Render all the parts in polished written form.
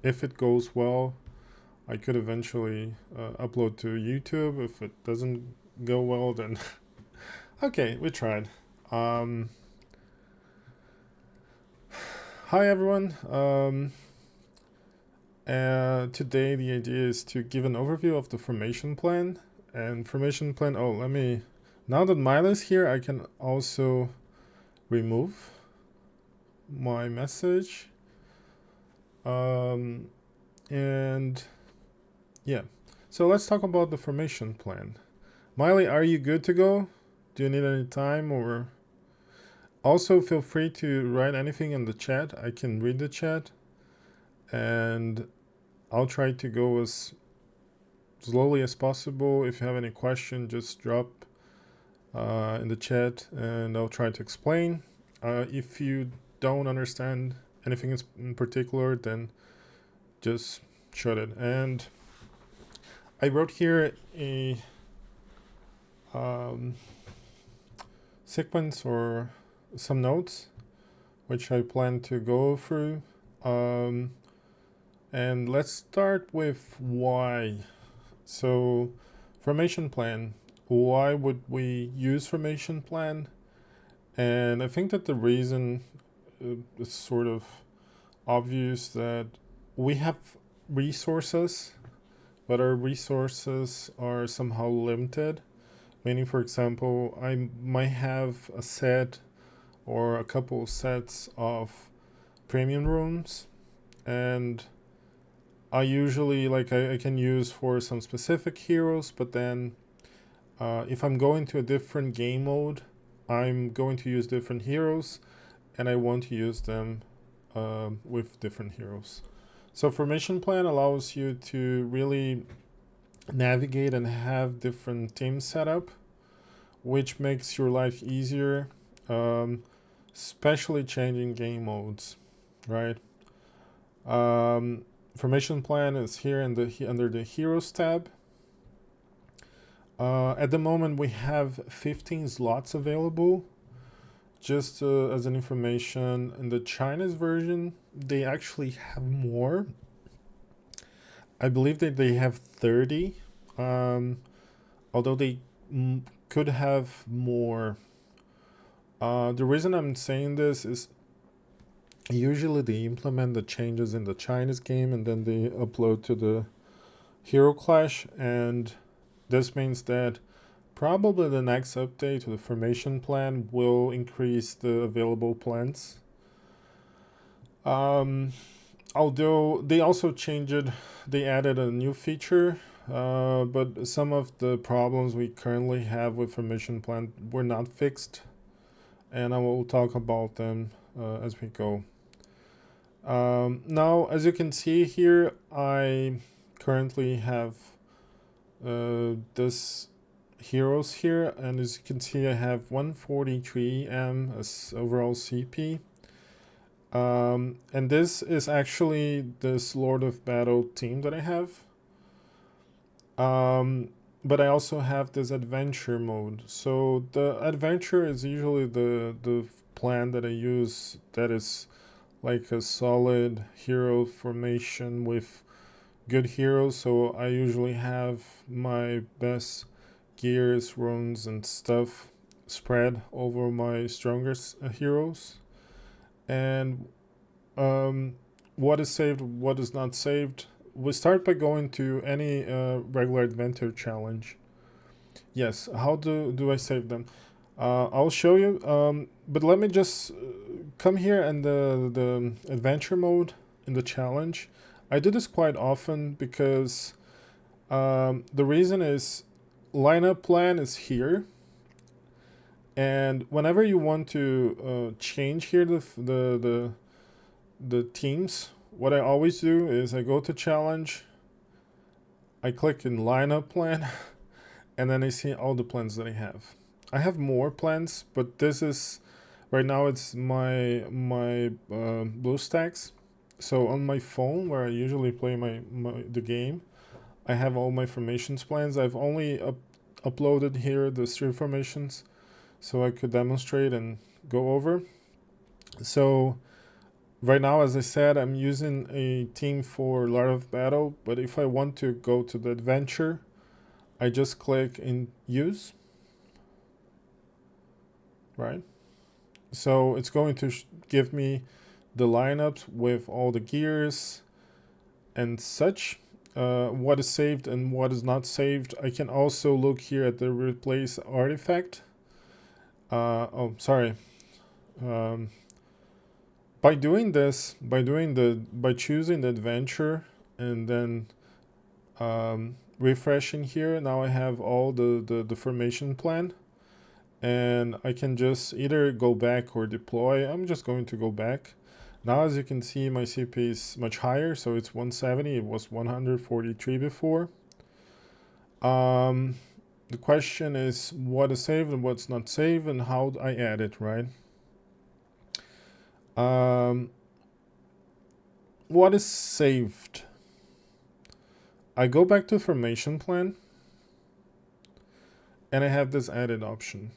if it goes well, I could eventually upload to YouTube. If it doesn't go well, then okay, we tried. Um, Hi everyone. Today the idea is to give an overview of the formation plan. And formation plan. Oh, let me. Now that Milo is here, I can also remove my message. Um, and yeah, so let's talk about the formation plan. Miley, are you good to go? Do you need any time or? Also, feel free to write anything in the chat. I can read the chat, and I'll try to go as slowly as possible. If you have any question, just drop in the chat, and I'll try to explain. If you don't understand anything in particular, then just shut it. And I wrote here a um, sequence or some notes which I plan to go through. Um, and let's start with why. So, formation plan. Why would we use formation plan? And I think that the reason is sort of obvious, that we have resources, but our resources are somehow limited. Meaning, for example, I might have a set or a couple sets of premium rooms, and I usually I can use for some specific heroes, but then if I'm going to a different game mode, I'm going to use different heroes, and I want to use them with different heroes. So formation plan allows you to really navigate and have different teams set up, which makes your life easier, especially changing game modes, right? Um, Formation plan is here in the under the Heroes tab. At the moment, we have 15 slots available. Just as an information, in the Chinese version, they actually have more. I believe that they have 30, um, although they could have more. The reason I'm saying this is usually they implement the changes in the Chinese game and then they upload to the Hero Clash, and this means that probably the next update to the formation plan will increase the available plans. Um, Although they also changed it, they added a new feature, but some of the problems we currently have with formation plan were not fixed, and I will talk about them as we go. Now, as you can see here, I currently have this heroes here, and as you can see, I have 143 M as overall CP. And this is actually this Lord of Battle team that I have. But I also have this adventure mode. So the adventure is usually the plan that I use, that is like a solid hero formation with good heroes. So I usually have my best gears, runes, and stuff spread over my strongest heroes. And what is saved, what is not saved. We start by going to any regular adventure challenge. Yes, how do I save them? I'll show you. But let me just come here and the adventure mode in the challenge. I do this quite often because the reason is lineup plan is here, and whenever you want to change here the teams, what I always do is I go to challenge, I click in lineup plan, and then I see all the plans that I have. I have more plans, but this is right now it's my BlueStacks. So on my phone, where I usually play the game, I have all my formations plans. I've only uploaded here the 3 formations, so I could demonstrate and go over. So right now, as I said, I'm using a team for Lord of Battle, but if I want to go to the adventure, I just click in use, right? So it's going to give me the lineups with all the gears and such, what is saved and what is not saved. I can also look here at the replace artifact. Oh, sorry. Um, by doing this, by choosing the adventure and then refreshing here, now I have all the formation plan, and I can just either go back or deploy. I'm just going to go back. Now, as you can see, my CP is much higher, so it's 170. It was 143 before. The question is what is saved and what's not saved, and how I add it, right? What is saved? I go back to formation plan, and I have this added option,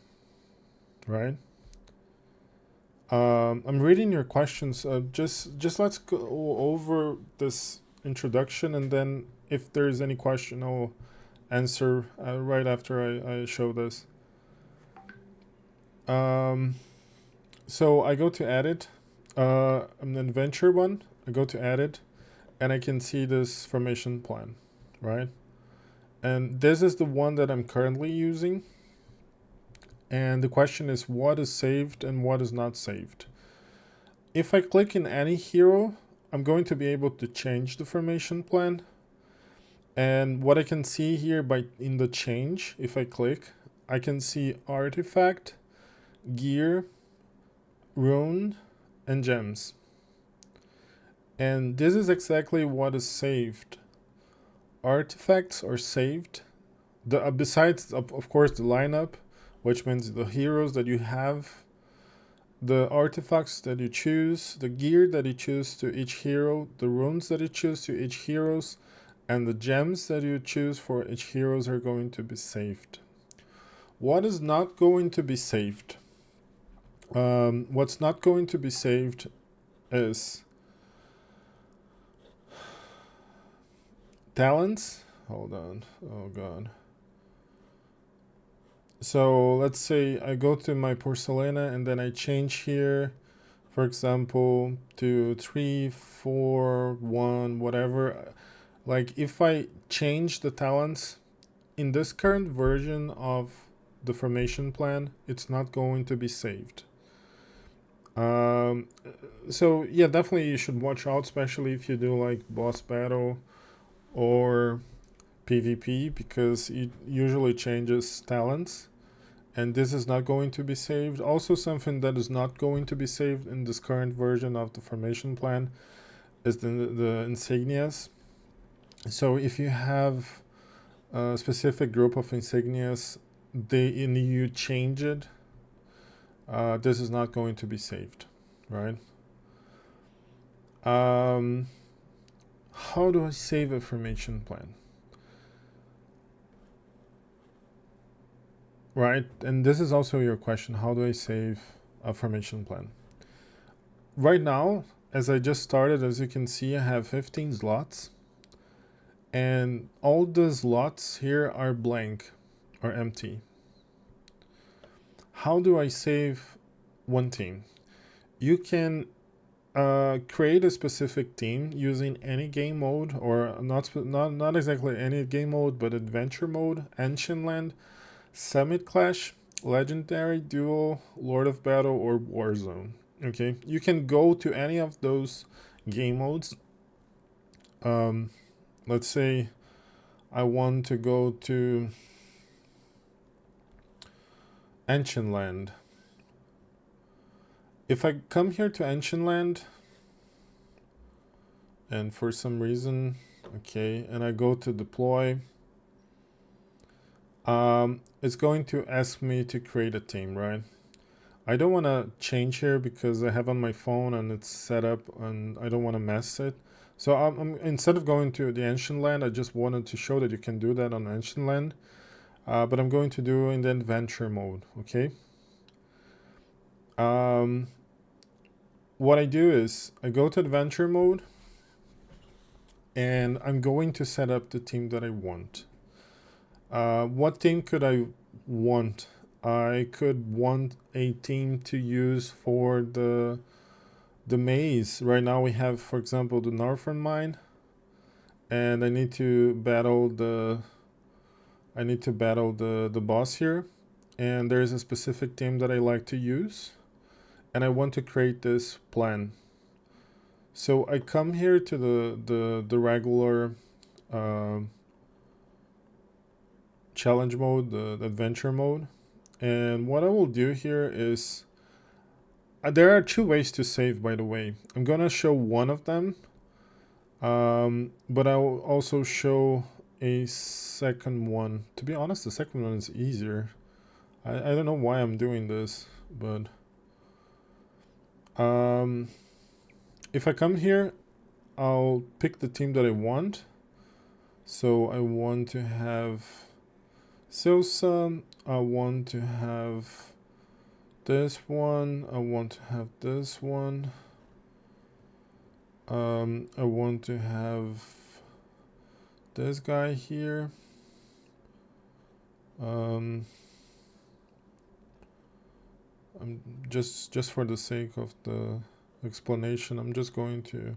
right? I'm reading your questions. Just let's go over this introduction, and then if there's any question, I'll answer right after I show this. So I go to edit. I'm an adventure one. I go to edit, and I can see this formation plan, right? And this is the one that I'm currently using. And the question is what is saved and what is not saved. If I click in any hero, I'm going to be able to change the formation plan. And what I can see here in the change, if I click, I can see artifact, gear, rune, and gems. And this is exactly what is saved. Artifacts are saved. Besides, of course, the lineup, which means the heroes that you have, the artifacts that you choose, the gear that you choose to each hero, the runes that you choose to each heroes, and the gems that you choose for each heroes are going to be saved. What is not going to be saved? What's not going to be saved is talents. Hold on. Oh god. So let's say I go to my Porcelana and then I change here, for example, to 3, 4, 1, whatever. Like if I change the talents in this current version of the formation plan, it's not going to be saved. So yeah, definitely you should watch out, especially if you do like boss battle or PvP, because it usually changes talents, and this is not going to be saved. Also, something that is not going to be saved in this current version of the formation plan is the insignias. So if you have a specific group of insignias, and you change it, this is not going to be saved, right? How do I save a formation plan? Right, and this is also your question, how do I save a formation plan? Right now, as I just started, as you can see, I have 15 slots, and all the slots here are blank or empty. How do I save one team? You can create a specific team using any game mode, or not exactly any game mode, but adventure mode, Ancient Land, Summit Clash, Legendary, Duel, Lord of Battle, or Warzone. Okay, you can go to any of those game modes. Let's say I want to go to Ancient Land. If I come here to Ancient Land, and for some reason, okay, and I go to deploy, it's going to ask me to create a team, right? I don't want to change here because I have on my phone and it's set up and I don't want to mess it. So instead of going to the Ancient Land, I just wanted to show that you can do that on Ancient Land. But I'm going to do in the adventure mode, okay? What what I do is I go to adventure mode and I'm going to set up the team that I want. What team could I want? I could want a team to use for the maze. Right now we have, for example, the Northern Mine, and I need to battle the boss here, and there's a specific team that I like to use, and I want to create this plan. So I come here to the regular challenge mode, the adventure mode, and what I will do here is there are two ways to save, by the way. I'm gonna show one of them, but I will also show a second one. To be honest, the second one is easier. I don't know why I'm doing this, but if I come here, I'll pick the team that I want. So I want to have Sosa, I want to have this one, I want to have this one, I want to have this guy here, I'm just for the sake of the explanation, I'm just going to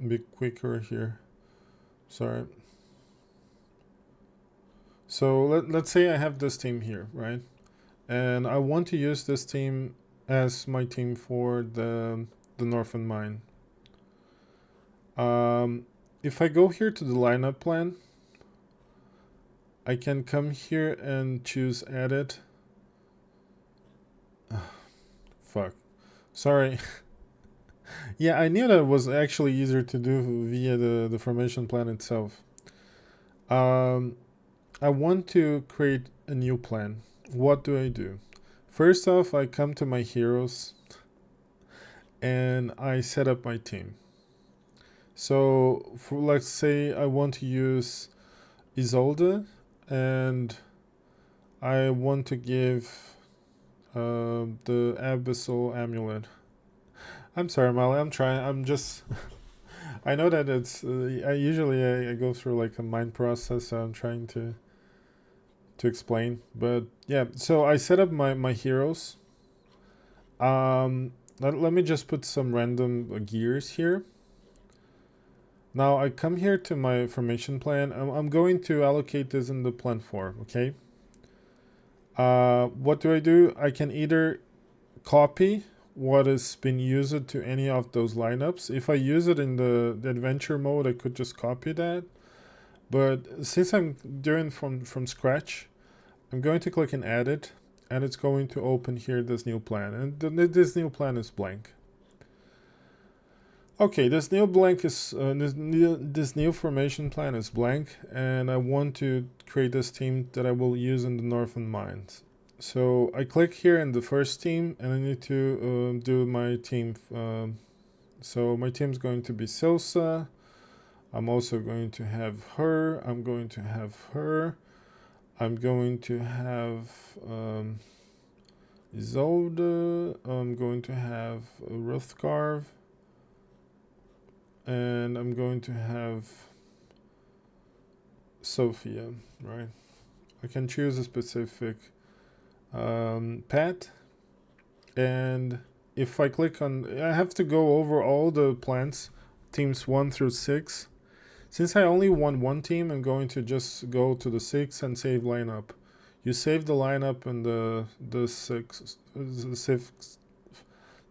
be quicker here. Sorry. So let's say I have this team here, right? And I want to use this team as my team for the Northern Mine. If I go here to the lineup plan, I can come here and choose edit. Fuck. Sorry. Yeah, I knew that it was actually easier to do via the formation plan itself. I want to create a new plan. What do I do? First off, I come to my heroes and I set up my team. So for, let's say I want to use Isolde and I want to give the Abyssal Amulet. I'm sorry, Molly, I'm just I know that it's I usually I go through like a mind process, so I'm trying to explain, but yeah, so I set up my heroes. Let me just put some random gears here. Now I come here to my formation plan. I'm going to allocate this in the plan 4, okay? What do? I can either copy what has been used to any of those lineups. If I use it in the adventure mode, I could just copy that. But since I'm doing from scratch, I'm going to click and edit, and it's going to open here this new plan, and this new plan is blank. Okay, this new blank is this new formation plan is blank, and I want to create this team that I will use in the Northern Mines. So I click here in the first team, and I need to do my team. So my team is going to be Sosa. I'm also going to have her. I'm going to have her. I'm going to have Isolde. I'm going to have Hrothgar. And I'm going to have Sophia, right? I can choose a specific pet. And if I click on, I have to go over all the plants, teams 1 through 6. Since I only want one team, I'm going to just go to the 6 and save lineup. You save the lineup in the 6th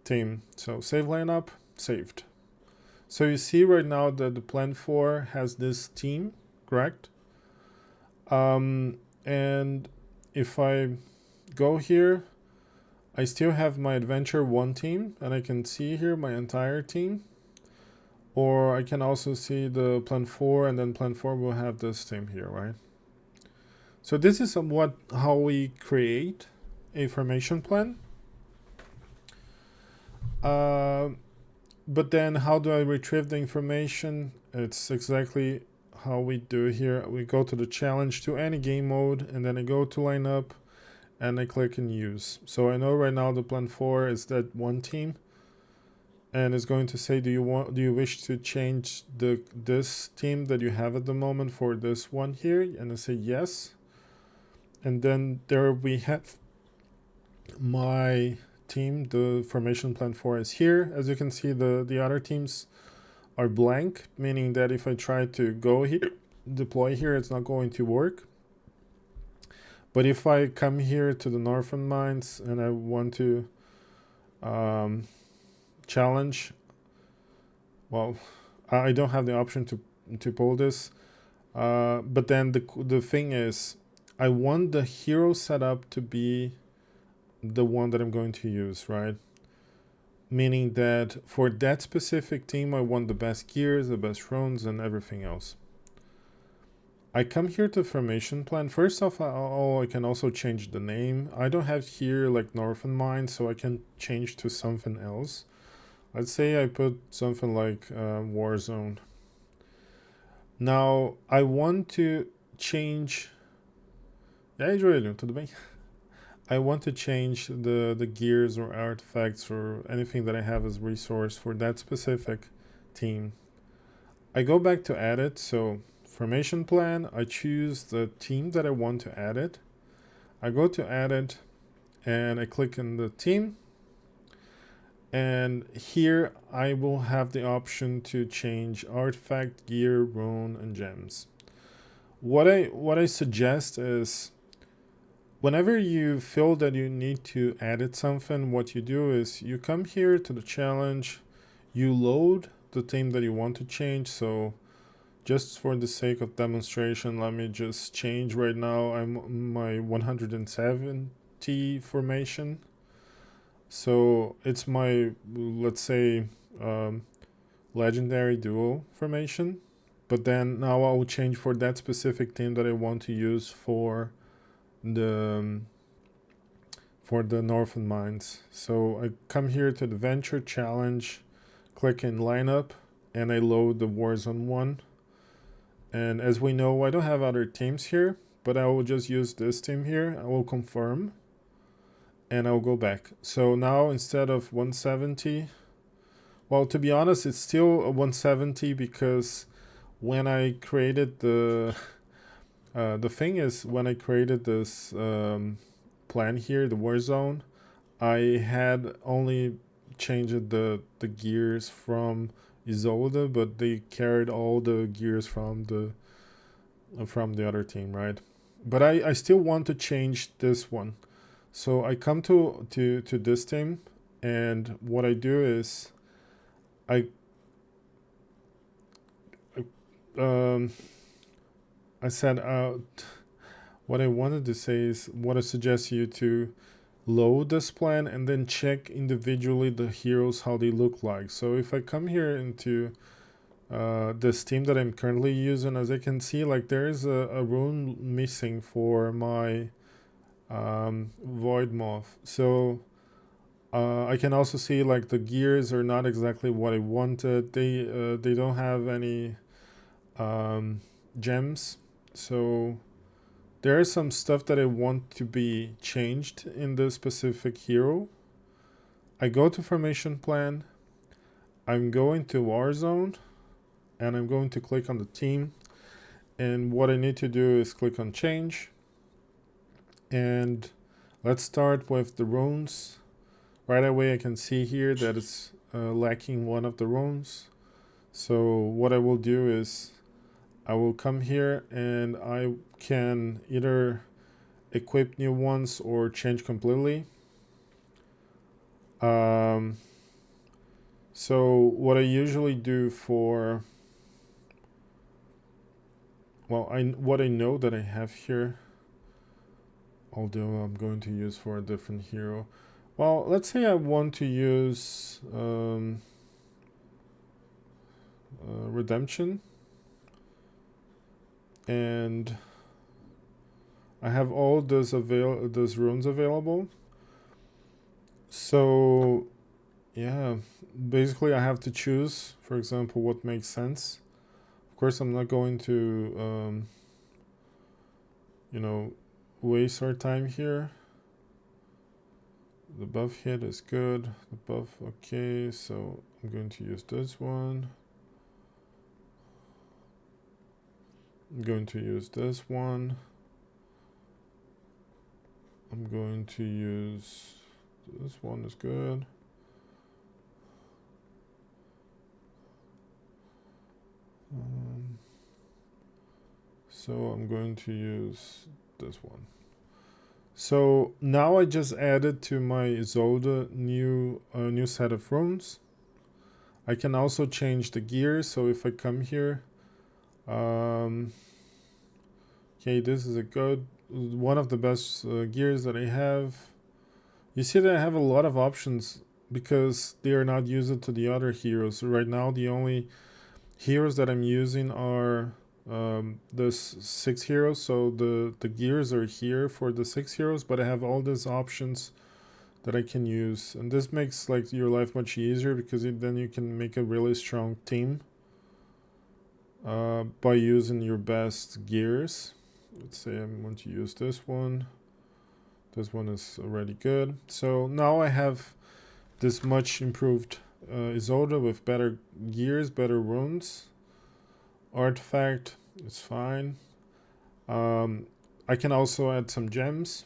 team. So save lineup, saved. So you see right now that the plan 4 has this team, correct? And if I go here, I still have my adventure 1 team, and I can see here my entire team. Or I can also see the plan 4, and then plan 4 will have this team here, right? So this is somewhat how we create a formation plan. But then how do I retrieve the information? It's exactly how we do here. We go to the challenge to any game mode, and then I go to lineup, and I click in use. So I know right now the plan 4 is that one team, and it's going to say, do you wish to change this team that you have at the moment for this one here? And I say yes. And then there we have my team. The formation plan 4 is here. As you can see, the other teams are blank, meaning that if I try to go here, deploy here, it's not going to work. But if I come here to the Northern Mines and I want to challenge, well, I don't have the option to pull this. But then the thing is, I want the hero setup to be the one that I'm going to use, right? Meaning that for that specific team, I want the best gears, the best runes, and everything else. I come here to formation plan. First off, I can also change the name. I don't have here like Northern Mines, so I can change to something else. Let's say I put something like Warzone. Now, I want to change... E aí, Joelho, tudo bem? I want to change the gears or artifacts or anything that I have as resource for that specific team. I go back to edit, so formation plan, I choose the team that I want to edit. I go to edit and I click on the team. And here I will have the option to change artifact, gear, rune, and gems. What I suggest is, whenever you feel that you need to edit something, what you do is you come here to the challenge, you load the team that you want to change. So just for the sake of demonstration, let me just change right now. I'm my 170 formation. So it's my, let's say, legendary duo formation. But then now I will change for that specific team that I want to use for the Northern Mines. So I come here to the Venture Challenge, click in lineup, and I load the Warzone one. And as we know, I don't have other teams here, but I will just use this team here. I will confirm, and I'll go back. So now instead of 170, well, to be honest, it's still a 170 because when I created the thing is, when I created this plan here, the Warzone, I had only changed the gears from Isolde, but they carried all the gears from the other team, right? But I still want to change this one. So I come to this team, and what I do is I said what I wanted to say is, what I suggest you to load this plan and then check individually the heroes, how they look like. So if I come here into this team that I'm currently using, as I can see, like there is a rune missing for my Void Moth. So I can also see like the gears are not exactly what I wanted. They don't have any gems. So there is some stuff that I want to be changed in the specific hero. I go to formation plan. I'm going to Warzone, and I'm going to click on the team. And what I need to do is click on change. And let's start with the runes. Right away I can see here that it's lacking one of the runes. So what I will do is I will come here and I can either equip new ones or change completely. So what I usually do for, well, what I know that I have here, although I'm going to use for a different hero. Well, let's say I want to use Redemption, and I have all those runes available. So yeah, basically I have to choose, for example, what makes sense. Of course, I'm not going to waste our time here. The buff hit is good. The buff, okay, so I'm going to use this one. I'm going to use this one. I'm going to use this one is good. So I'm going to use this one. So now I just added to my Isolde new set of runes. I can also change the gear. So if I come here, okay, this is a good one of the best gears that I have. You see that I have a lot of options because they are not used to the other heroes. So right now, the only heroes that I'm using are the 6 heroes. So the gears are here for the 6 heroes, but I have all these options that I can use, and this makes like your life much easier because then you can make a really strong team by using your best gears. Let's say I'm going to use this one. This one is already good. So now I have this much improved Isolde with better gears, better runes. Artifact is fine. I can also add some gems.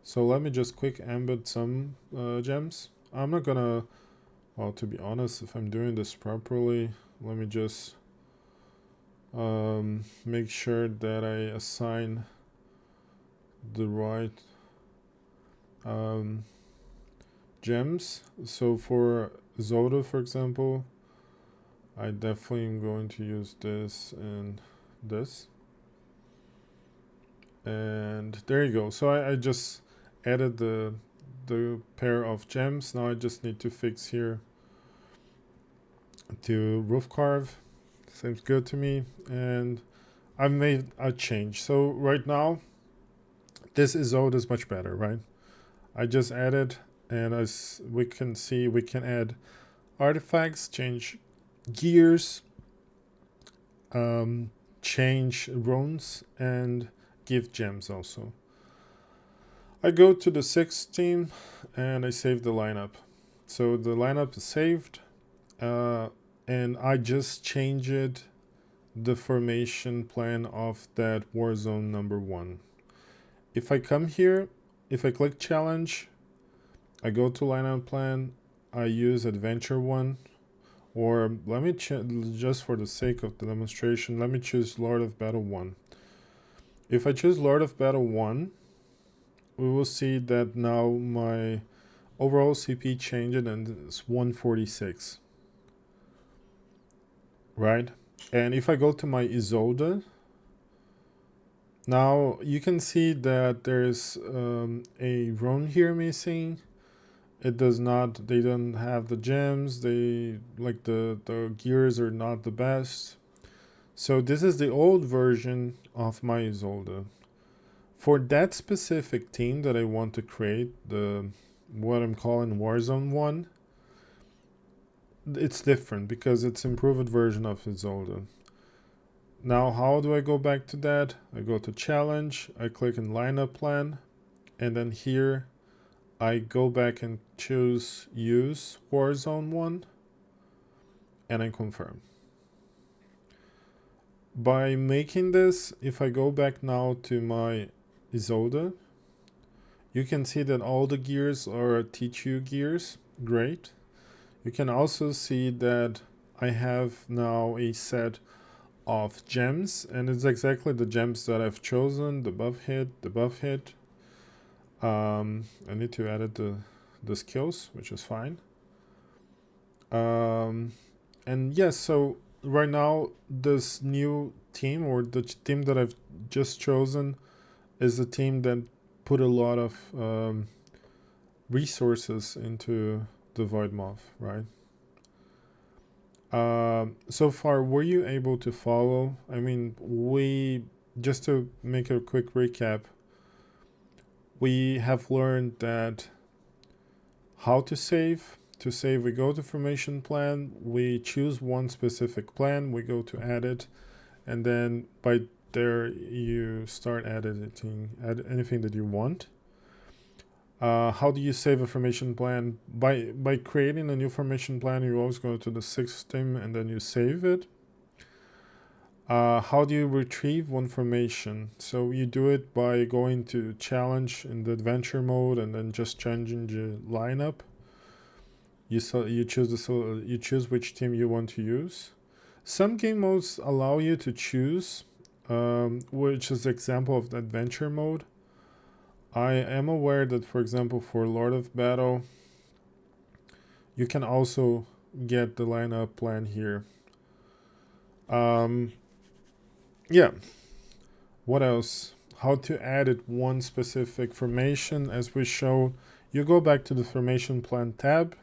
So let me just quick embed some gems. I'm not gonna, well, to be honest, if I'm doing this properly, let me just make sure that I assign the right gems. So for Zoda, for example, I definitely am going to use this and this. And there you go. So I just added the pair of gems. Now I just need to fix here to roof carve. Seems good to me. And I've made a change. So right now, this Isolde is much better, right? I just added, and as we can see, we can add artifacts, change gears, change runes, and give gems also. I go to the 6th team and I save the lineup. So the lineup is saved, and I just changed the formation plan of that Warzone number 1. If I come here, if I click challenge, I go to lineup plan, I use adventure 1, or let me just for the sake of the demonstration, let me choose Lord of Battle 1. If I choose Lord of Battle 1, we will see that now my overall CP changed and it's 146. Right? And if I go to my Isolde, now you can see that there's a rune here missing. It does not, they don't have the gems, they like the gears are not the best. So this is the old version of my Isolde. For that specific team that I want to create, the what I'm calling Warzone 1, it's different because it's improved version of Isolde. Now how do I go back to that? I go to challenge, I click in lineup plan, and then here I go back and choose use Warzone 1, and I confirm. By making this, if I go back now to my Isolde, you can see that all the gears are T2 gears. Great. You can also see that I have now a set of gems, and it's exactly the gems that I've chosen. The buff hit, the buff hit. I need to edit the skills, which is fine. And yes, so right now this new team, or the team that I've just chosen, is a team that put a lot of resources into the Voidmoth, right? So far, were you able to follow? I mean, we, just to make a quick recap, we have learned that how to save. To save, we go to formation plan, we choose one specific plan, we go to edit, and then by there you start editing, add anything that you want. How do you save a formation plan? By creating a new formation plan, you always go to the system and then you save it. How do you retrieve one formation? So you do it by going to challenge in the adventure mode and then just changing the lineup. You choose which team you want to use. Some game modes allow you to choose, which is the example of the adventure mode. I am aware that, for example, for Lord of Battle, you can also get the lineup plan here. Yeah. What else? How to edit one specific formation, as we showed. You go back to the formation plan tab,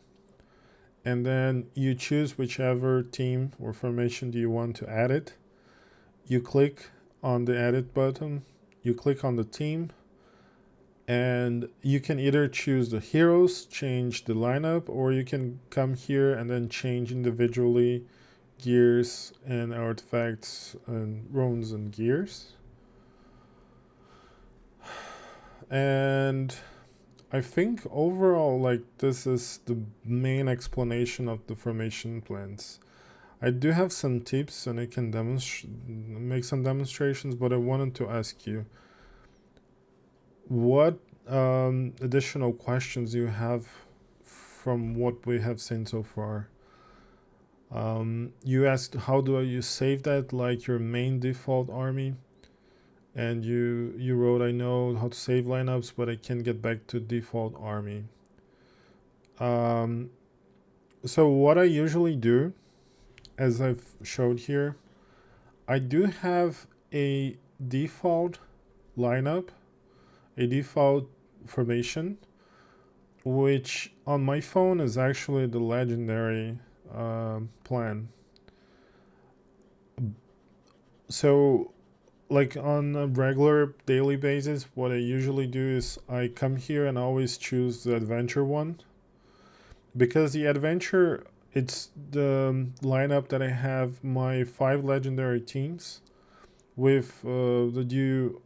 and then you choose whichever team or formation do you want to edit. You click on the edit button, you click on the team, and you can either choose the heroes, change the lineup, or you can come here and then change individually gears and artifacts and runes and gears. And I think overall, like, this is the main explanation of the formation plans. I do have some tips and I can make some demonstrations, but I wanted to ask you, what additional questions you have from what we have seen so far? You asked how do you save that, like your main default army, and you wrote, I know how to save lineups, but I can't get back to default army. So what I usually do, as I've showed here, I do have a default lineup, a default formation, which on my phone is actually the legendary plan. So like on a regular daily basis, what I usually do is I come here and always choose the adventure one, because the adventure, it's the lineup that I have my 5 legendary teams with the new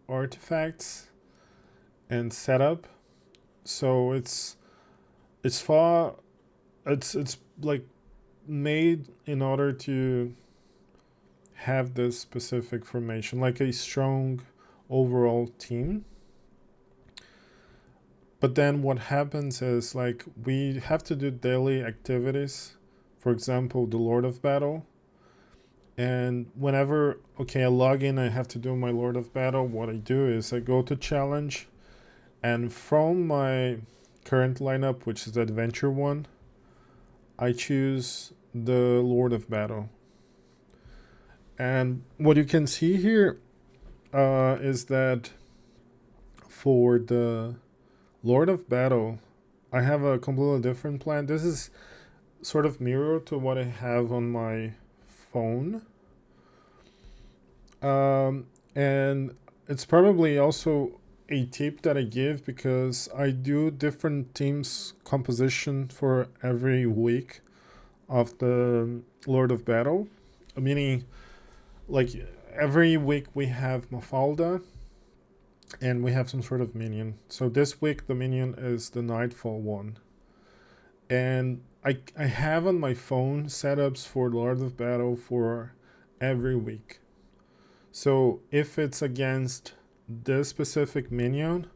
artifacts and setup. So it's like made in order to have this specific formation, like a strong overall team. But then what happens is, like, we have to do daily activities, for example the Lord of Battle, and whenever I log in, I have to do my Lord of Battle. What I do is I go to challenge, and from my current lineup, which is the adventure one, I choose the Lord of Battle. And what you can see here is that for the Lord of Battle, I have a completely different plan. This is sort of mirror to what I have on my phone. And it's probably also a tip that I give, because I do different teams composition for every week of the Lord of Battle, meaning like every week we have Mafalda and we have some sort of minion. So this week the minion is the Nightfall one, and I have on my phone setups for Lord of Battle for every week. So if it's against this specific minion,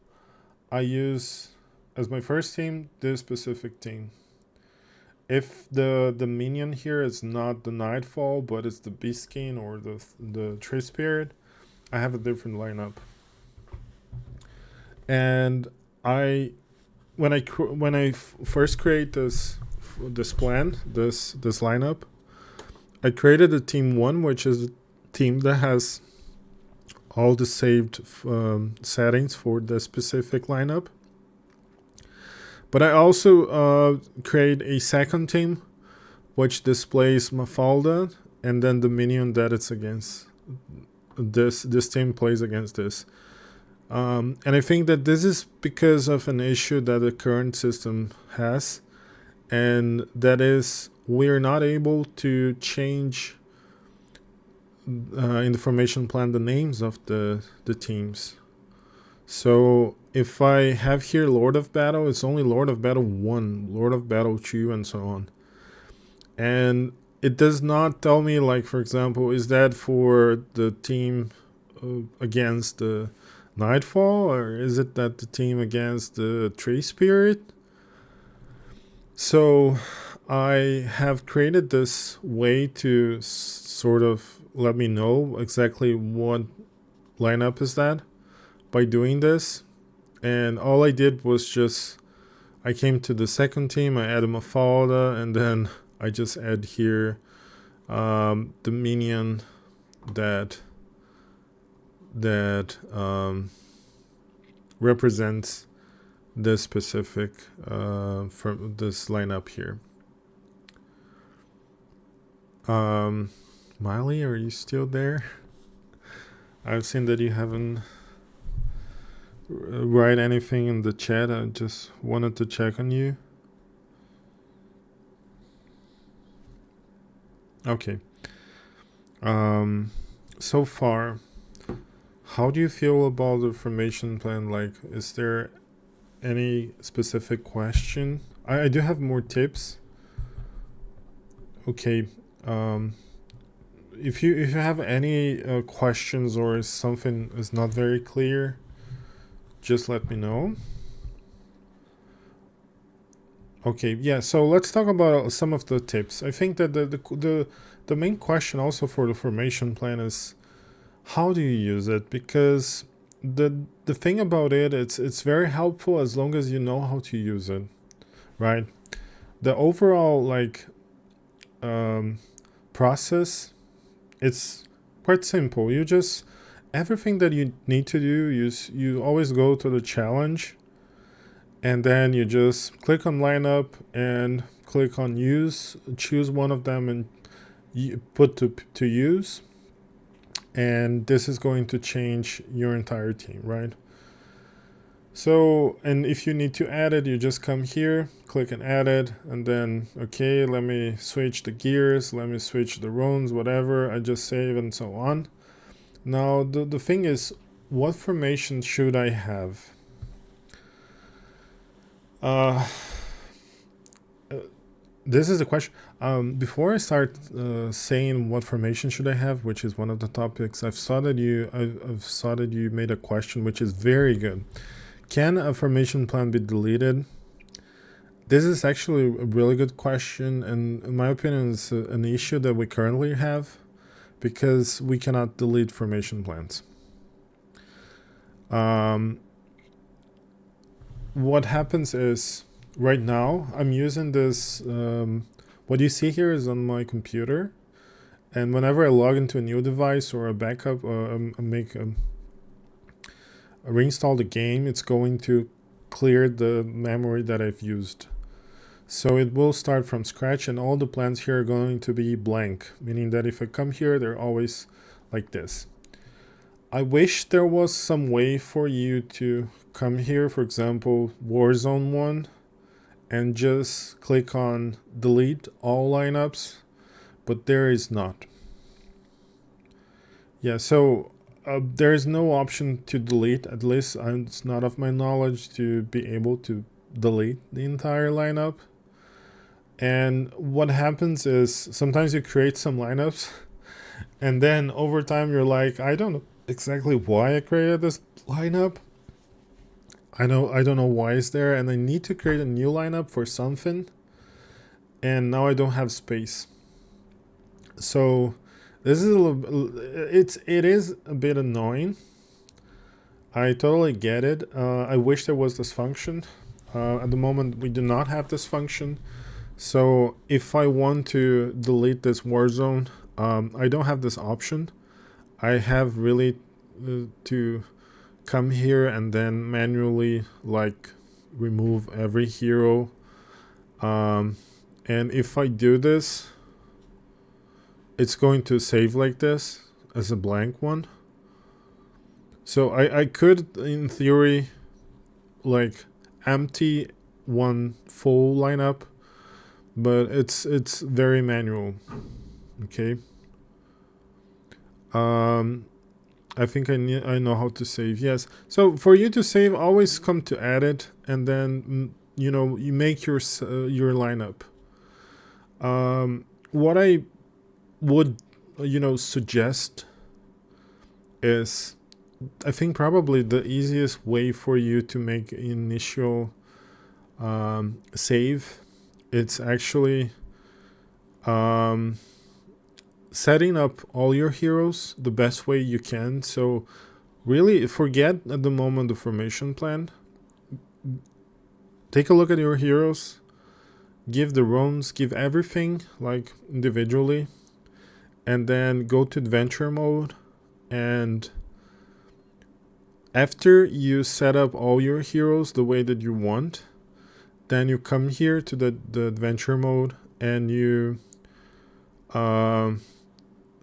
I use as my first team this specific team. If the minion here is not the Nightfall, but it's the Beastskin or the Tree Spirit, I have a different lineup. And when I first create this plan, this lineup, I created a team 1, which is a team that has all the saved settings for the specific lineup. But I also create a second team, which displays Mafalda, and then the minion that it's against. This team plays against this. And I think that this is because of an issue that the current system has, and that is we're not able to change in the formation plan the names of the teams. So if I have here Lord of Battle, it's only Lord of Battle 1, Lord of Battle 2, and so on. And it does not tell me, like, for example, is that for the team against the Nightfall, or is it that the team against the Tree Spirit? So I have created this way to sort of let me know exactly what lineup is that by doing this. And all I did was just, I came to the second team, I added Mafalda, and then I just add here the minion that represents this specific from this lineup here. Miley, are you still there? I've seen that you haven't write anything in the chat. I just wanted to check on you. Okay. So far, how do you feel about the formation plan? Like, is there any specific question? I do have more tips. Okay. If you have any questions or something is not very clear, just let me know. Okay, yeah. So let's talk about some of the tips. I think that the main question also for the formation plan is how do you use it? Because the thing about it, it's very helpful as long as you know how to use it, right? The overall like process, it's quite simple. You just everything that you need to do, you always go to the challenge, and then you just click on lineup and click on use, choose one of them and you put to use, and this is going to change your entire team, right? So, and if you need to add it, you just come here, click and add it, and then, okay, let me switch the gears, let me switch the runes, whatever, I just save and so on. Now, the thing is, what formation should I have? This is the question. Before I start saying what formation should I have, which is one of the topics, I've saw that you made a question, which is very good. Can a formation plan be deleted? This is actually a really good question, and in my opinion, it's an issue that we currently have because we cannot delete formation plans. What happens is right now I'm using this. What you see here is on my computer, and whenever I log into a new device or a backup or reinstall the game, it's going to clear the memory that I've used. So it will start from scratch, and all the plans here are going to be blank, meaning that if I come here, they're always like this. I wish there was some way for you to come here, for example, Warzone 1, and just click on delete all lineups, but there is not. Yeah, so there is no option to delete, at least it's not of my knowledge to be able to delete the entire lineup. And what happens is sometimes you create some lineups and then over time you're like, I don't know exactly why I created this lineup. I don't know why it's there, and I need to create a new lineup for something, and now I don't have space. So this is it is a bit annoying. I totally get it. I wish there was this function. At the moment we do not have this function. So if I want to delete this Warzone, I don't have this option. I have really to come here and then manually like remove every hero. And if I do this, it's going to save like this as a blank one. So I could, in theory, like empty one full lineup, but it's very manual. Okay. I think I know how to save. Yes. So for you to save, always come to edit, and then you know, you make your lineup. What I would, you know, suggest is, I think probably the easiest way for you to make initial save, it's actually setting up all your heroes the best way you can. So really forget at the moment the formation plan. Take a look at your heroes, give the runes, give everything like individually, and then go to adventure mode. And after you set up all your heroes the way that you want, then you come here to the adventure mode, and you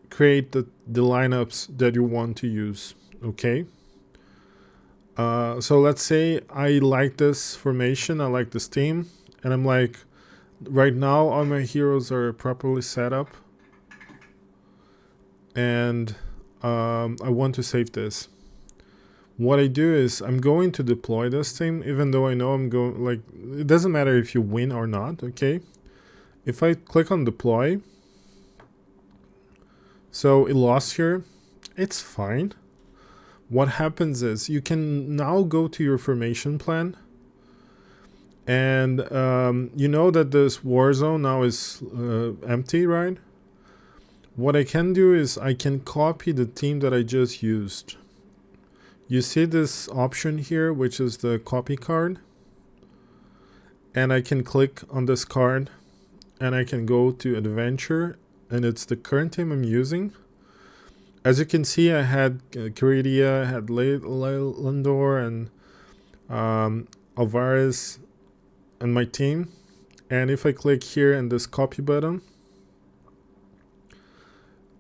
create the lineups that you want to use. Okay. So let's say I like this formation, I like this team, and I'm like, right now all my heroes are properly set up, and I want to save this. What I do is I'm going to deploy this team, even though I know I'm going, like, it doesn't matter if you win or not. Okay. If I click on deploy, so it lost here, it's fine. What happens is you can now go to your formation plan, and you know that this war zone now is empty, right? What I can do is I can copy the team that I just used. You see this option here, which is the copy card, and I can click on this card, and I can go to adventure, and it's the current team I'm using. As you can see, I had Caridia, I had Landor, and Alvarez and my team. And if I click here in this copy button,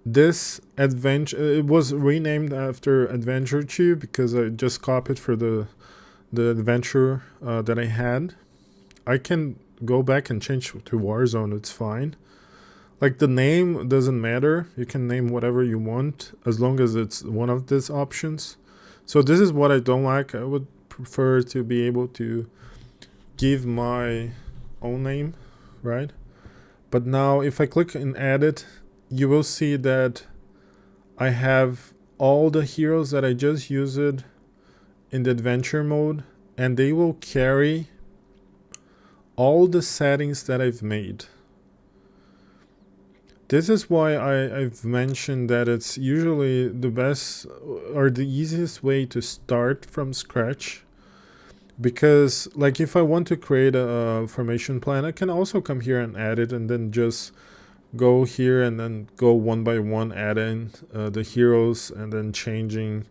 this adventure, it was renamed after Adventure 2 because I just copied for the adventure that I had. I can go back and change to Warzone, it's fine. Like, the name doesn't matter. You can name whatever you want as long as it's one of these options. So this is what I don't like. I would prefer to be able to give my own name, right? But now if I click in edit, you will see that I have all the heroes that I just used in the adventure mode, and they will carry all the settings that I've made. This is why I've mentioned that it's usually the best or the easiest way to start from scratch. Because, like, if I want to create a formation plan, I can also come here and add it, and then just go here and then go one by one, add in the heroes, and then changing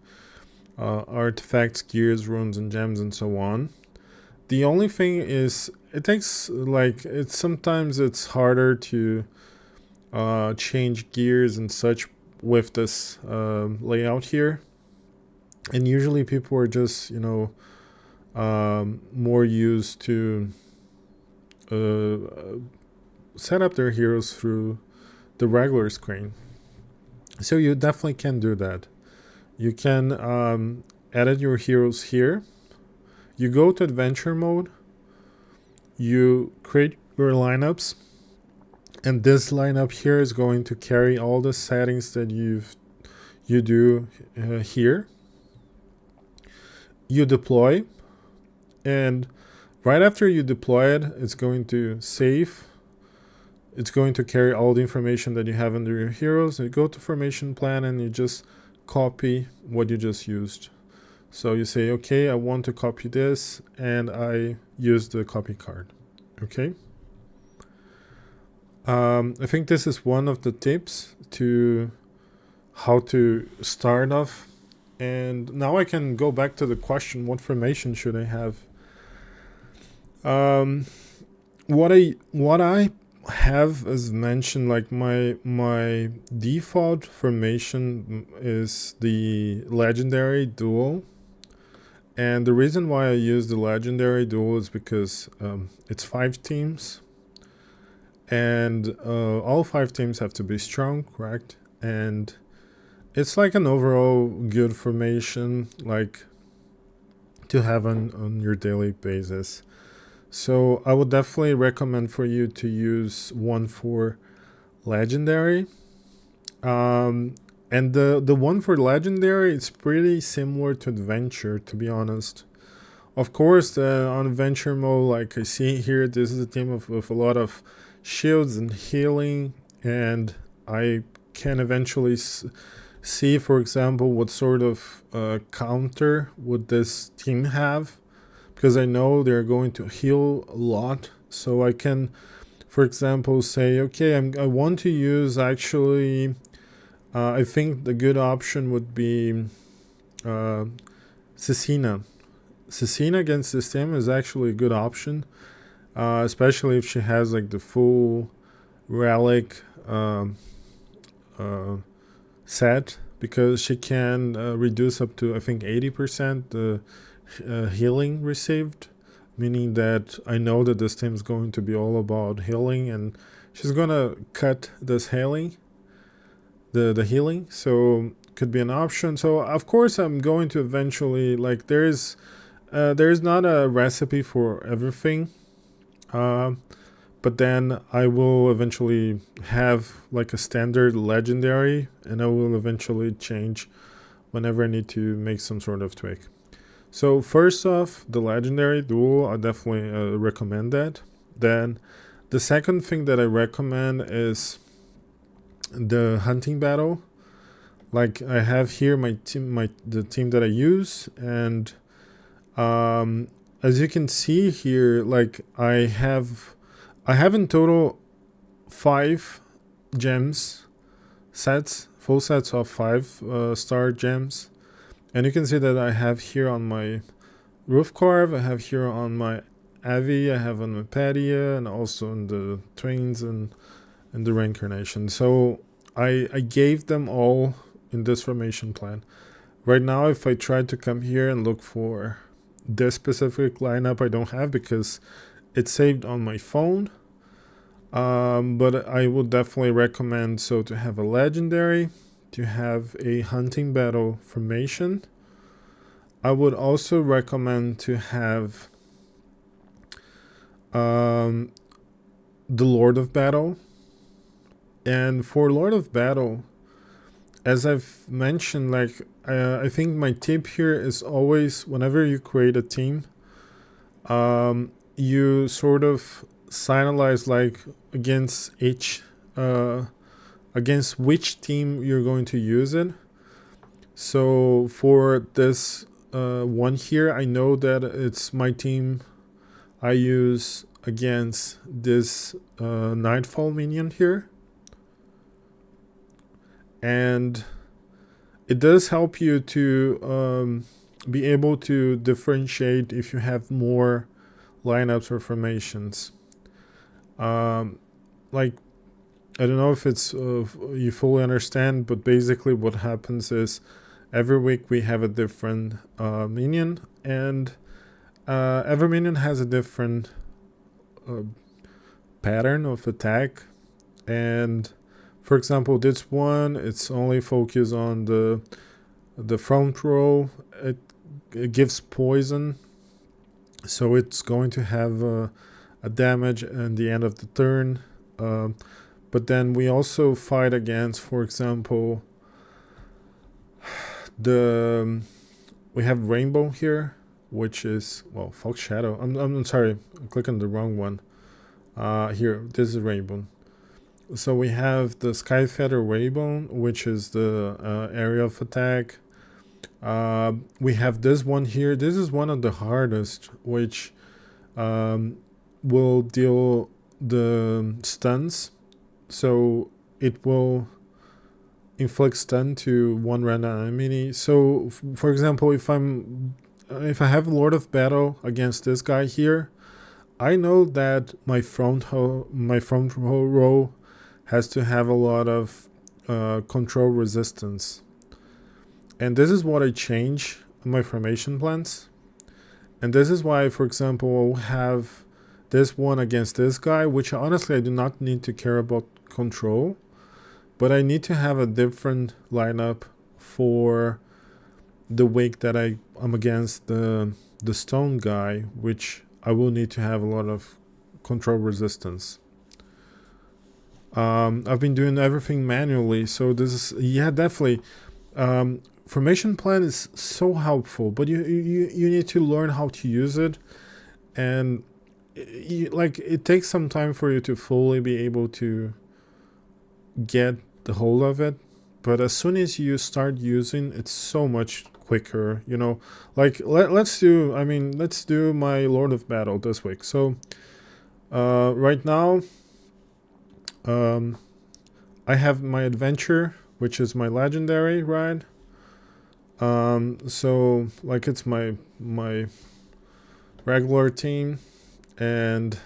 artifacts, gears, runes, and gems, and so on. The only thing is, it takes, like, sometimes it's harder to change gears and such with this layout here, and usually people are just, you know, more used to set up their heroes through the regular screen. So you definitely can do that. You can edit your heroes here. You go to adventure mode, you create your lineups, and this lineup here is going to carry all the settings that you do here. You deploy, and right after you deploy it, it's going to save. It's going to carry all the information that you have under your heroes. You go to formation plan, and you just copy what you just used. So you say, okay, I want to copy this, and I use the copy card. Okay. I think this is one of the tips to how to start off. And now I can go back to the question, what formation should I have? What I have, as mentioned, like my default formation is the legendary duel. And the reason why I use the legendary duel is because it's 5 teams. And all 5 teams have to be strong, correct? And it's like an overall good formation, like to have on your daily basis. So I would definitely recommend for you to use one for legendary. Um, and the one for legendary, it's pretty similar to adventure, to be honest. Of course, on adventure mode, like I see here, this is a team with a lot of shields and healing, and I can eventually see, for example, what sort of counter would this team have, because I know they're going to heal a lot. So I can, for example, say, okay, I want to use actually. I think the good option would be uh, Cecina. Cecina against this team is actually a good option, especially if she has like the full relic uh, set, because she can reduce up to I think 80% the healing received, meaning that I know that this team is going to be all about healing, and she's gonna cut this healing, the healing. So could be an option. So of course I'm going to eventually, like, there's not a recipe for everything, uh, but then I will eventually have like a standard legendary, and I will eventually change whenever I need to make some sort of tweak. So first off, the legendary duel, I definitely recommend that. Then the second thing that I recommend is the hunting battle. Like I have here my team, the team that I use, and as you can see here, like I have in total 5 gems sets, full sets of 5 star gems, and you can see that I have here on my Roof Carve, I have here on my Avi, I have on my Padia, and also in the Twins and the Reincarnation. So I gave them all in this formation plan. Right now, if I try to come here and look for this specific lineup, I don't have, because it's saved on my phone. But I would definitely recommend so to have a legendary, to have a hunting battle formation. I would also recommend to have the Lord of Battle. And for Lord of Battle, as I've mentioned, like I think my tip here is always, whenever you create a team, you sort of signalize like against each against which team you're going to use it. So for this one here, I know that it's my team I use against this Nightfall minion here. And it does help you to be able to differentiate if you have more lineups or formations. Like, I don't know if it's you fully understand, but basically what happens is every week we have a different minion, and every minion has a different pattern of attack. And for example, this one, it's only focused on the front row. It gives poison, so it's going to have a damage at the end of the turn. But then we also fight against, for example, we have Rainbow here, which is, well, Fox Shadow. I'm sorry, I'm clicking the wrong one. Here, this is Rainbow. So we have the Skyfeather Rainbow, which is the area of attack. We have this one here. This is one of the hardest, which will deal the stuns. So it will inflict stun to one random enemy. So, for example, if I have Lord of Battle against this guy here, I know that my front row has to have a lot of control resistance. And this is what I change in my formation plans. And this is why, for example, I'll have this one against this guy, which honestly I do not need to care about control, but I need to have a different lineup for the week that I'm against the stone guy, which I will need to have a lot of control resistance. I've been doing everything manually, so this is, yeah, definitely. Formation plan is so helpful, but you need to learn how to use it, and it takes some time for you to fully be able to get the hold of it. But as soon as you start using, it's so much quicker. Like let's do my Lord of Battle this week. So right now, I have my adventure, which is my legendary, right? So like it's my regular team, and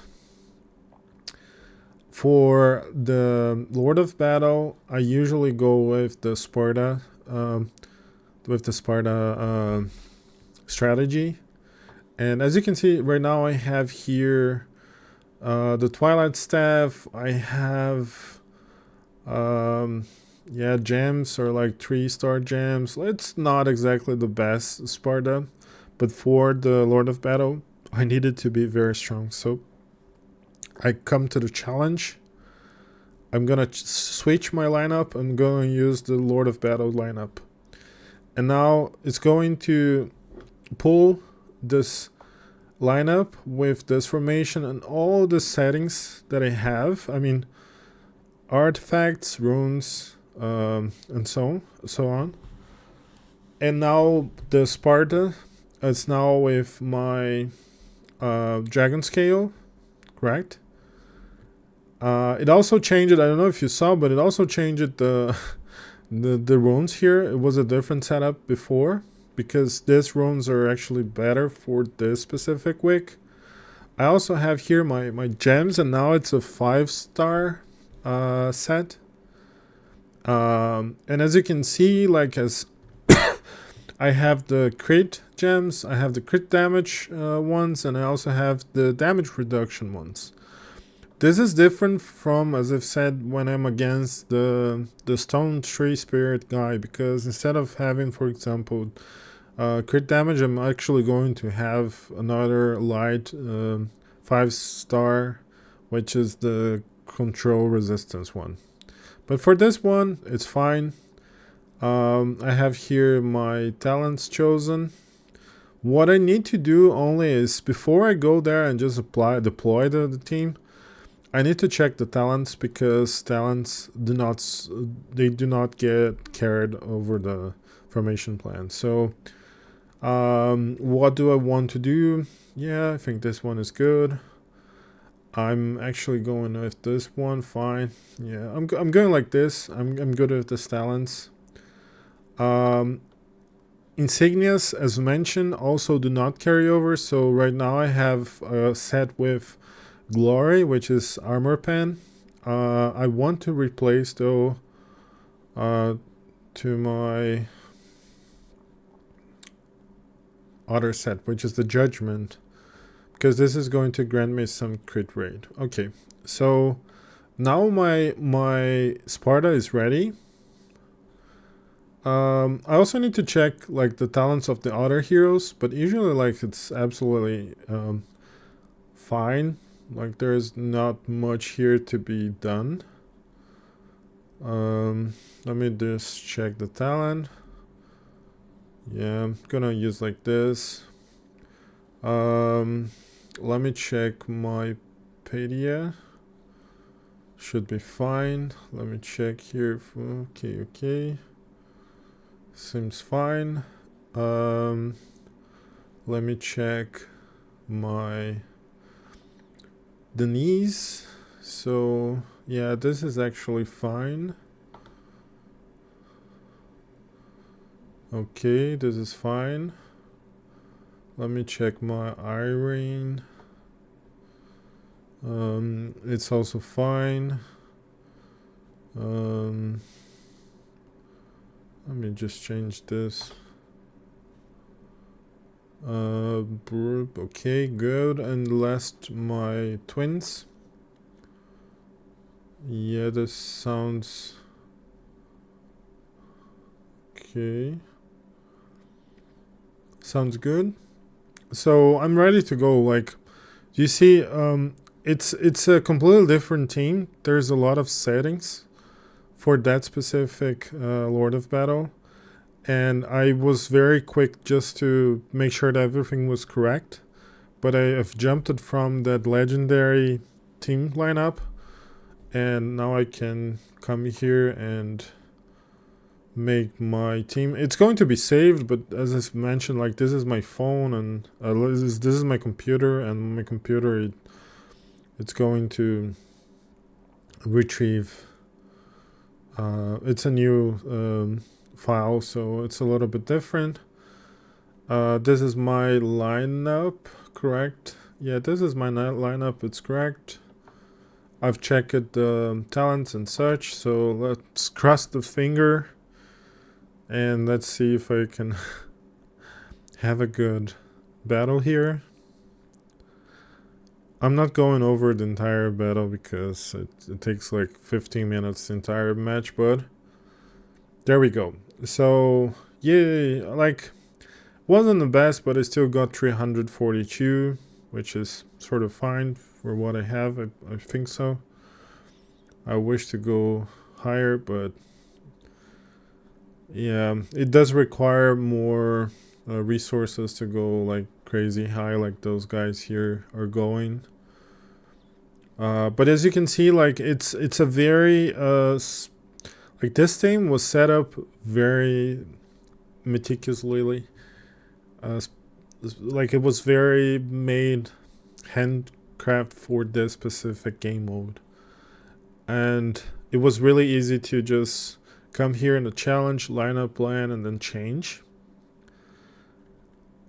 for the Lord of Battle, I usually go with the Sparta, strategy. And as you can see right now, I have here the Twilight Staff. I have gems, or like 3-star gems. It's not exactly the best Sparta, but for the Lord of Battle, I needed to be very strong. So I come to the challenge. I'm gonna switch my lineup. I'm going to use the Lord of Battle lineup. And now it's going to pull this lineup with this formation and all the settings that I have. I mean, artifacts, runes, and so on. And now the Sparta is now with my dragon scale, correct? It also changed, I don't know if you saw, but it also changed the runes here. It was a different setup before, because these runes are actually better for this specific week. I also have here my gems, and now it's a 5-star set. And as you can see, like as I have the crit gems, I have the crit damage ones, and I also have the damage reduction ones. This is different from, as I've said, when I'm against the Stone Tree Spirit guy, because instead of having, for example, crit damage, I'm actually going to have another light 5-star, which is the control resistance one. But for this one, it's fine. I have here my talents chosen. What I need to do only is, before I go there and just deploy the team, I need to check the talents, because talents do not get carried over the formation plan. So what do I want to do? Yeah, I think this one is good. I'm actually going with this one. Fine. Yeah, I'm going like this. I'm good with the talents. Insignias, as mentioned, also do not carry over. So right now I have a set with Glory, which is armor pen. I want to replace though to my other set, which is the Judgment, because this is going to grant me some crit rate. Okay, so now my Sparta is ready. I also need to check like the talents of the other heroes, but usually like it's absolutely fine. Like there's not much here to be done. Let me just check the talent. Yeah, I'm gonna use like this. Let me check my Pedia. Should be fine. Let me check here. Okay. Seems fine. Let me check my Denise. So yeah, this is actually fine. Okay, this is fine. Let me check my Irene. It's also fine. Let me just change this. Okay, good. And last, my twins. Yeah, this sounds Okay. Sounds good. So I'm ready to go. Like, you see, it's a completely different team. There's a lot of settings for that specific Lord of Battle, and I was very quick just to make sure that everything was correct. But I have jumped it from that legendary team lineup, and now I can come here and make my team. It's going to be saved, but as I mentioned, like, this is my phone, and this is my computer, and my computer, it's going to retrieve. It's a new file, so it's a little bit different. This is my lineup, correct? Yeah, this is my lineup. It's correct. I've checked the talents and such, so let's cross the finger and let's see if I can have a good battle here. I'm not going over the entire battle because it takes like 15 minutes the entire match, but there we go. So yay, like, wasn't the best, but I still got 342, which is sort of fine for what I have. I think so. I wish to go higher, but yeah, it does require more resources to go like crazy high, like those guys here are going. But as you can see, like, it's a very like, this thing was set up very meticulously. Like, it was very made handcraft for this specific game mode, and it was really easy to just come here in the challenge, line up, plan, and then change.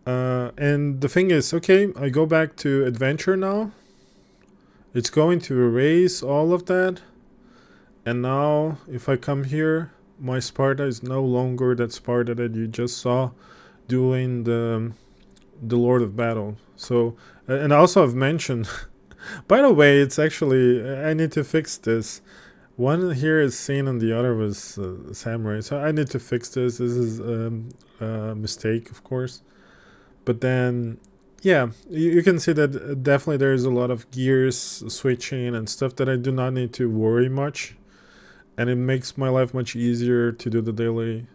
And the thing is, okay, I go back to adventure now. It's going to erase all of that. And now, if I come here, my Sparta is no longer that Sparta that you just saw doing the Lord of Battle. So, and also I've mentioned, by the way, it's actually, I need to fix this. One here is Scene and the other was Samurai. So I need to fix this. This is a mistake, of course. But then, yeah, you can see that definitely there's a lot of gears switching and stuff that I do not need to worry much. And it makes my life much easier to do the daily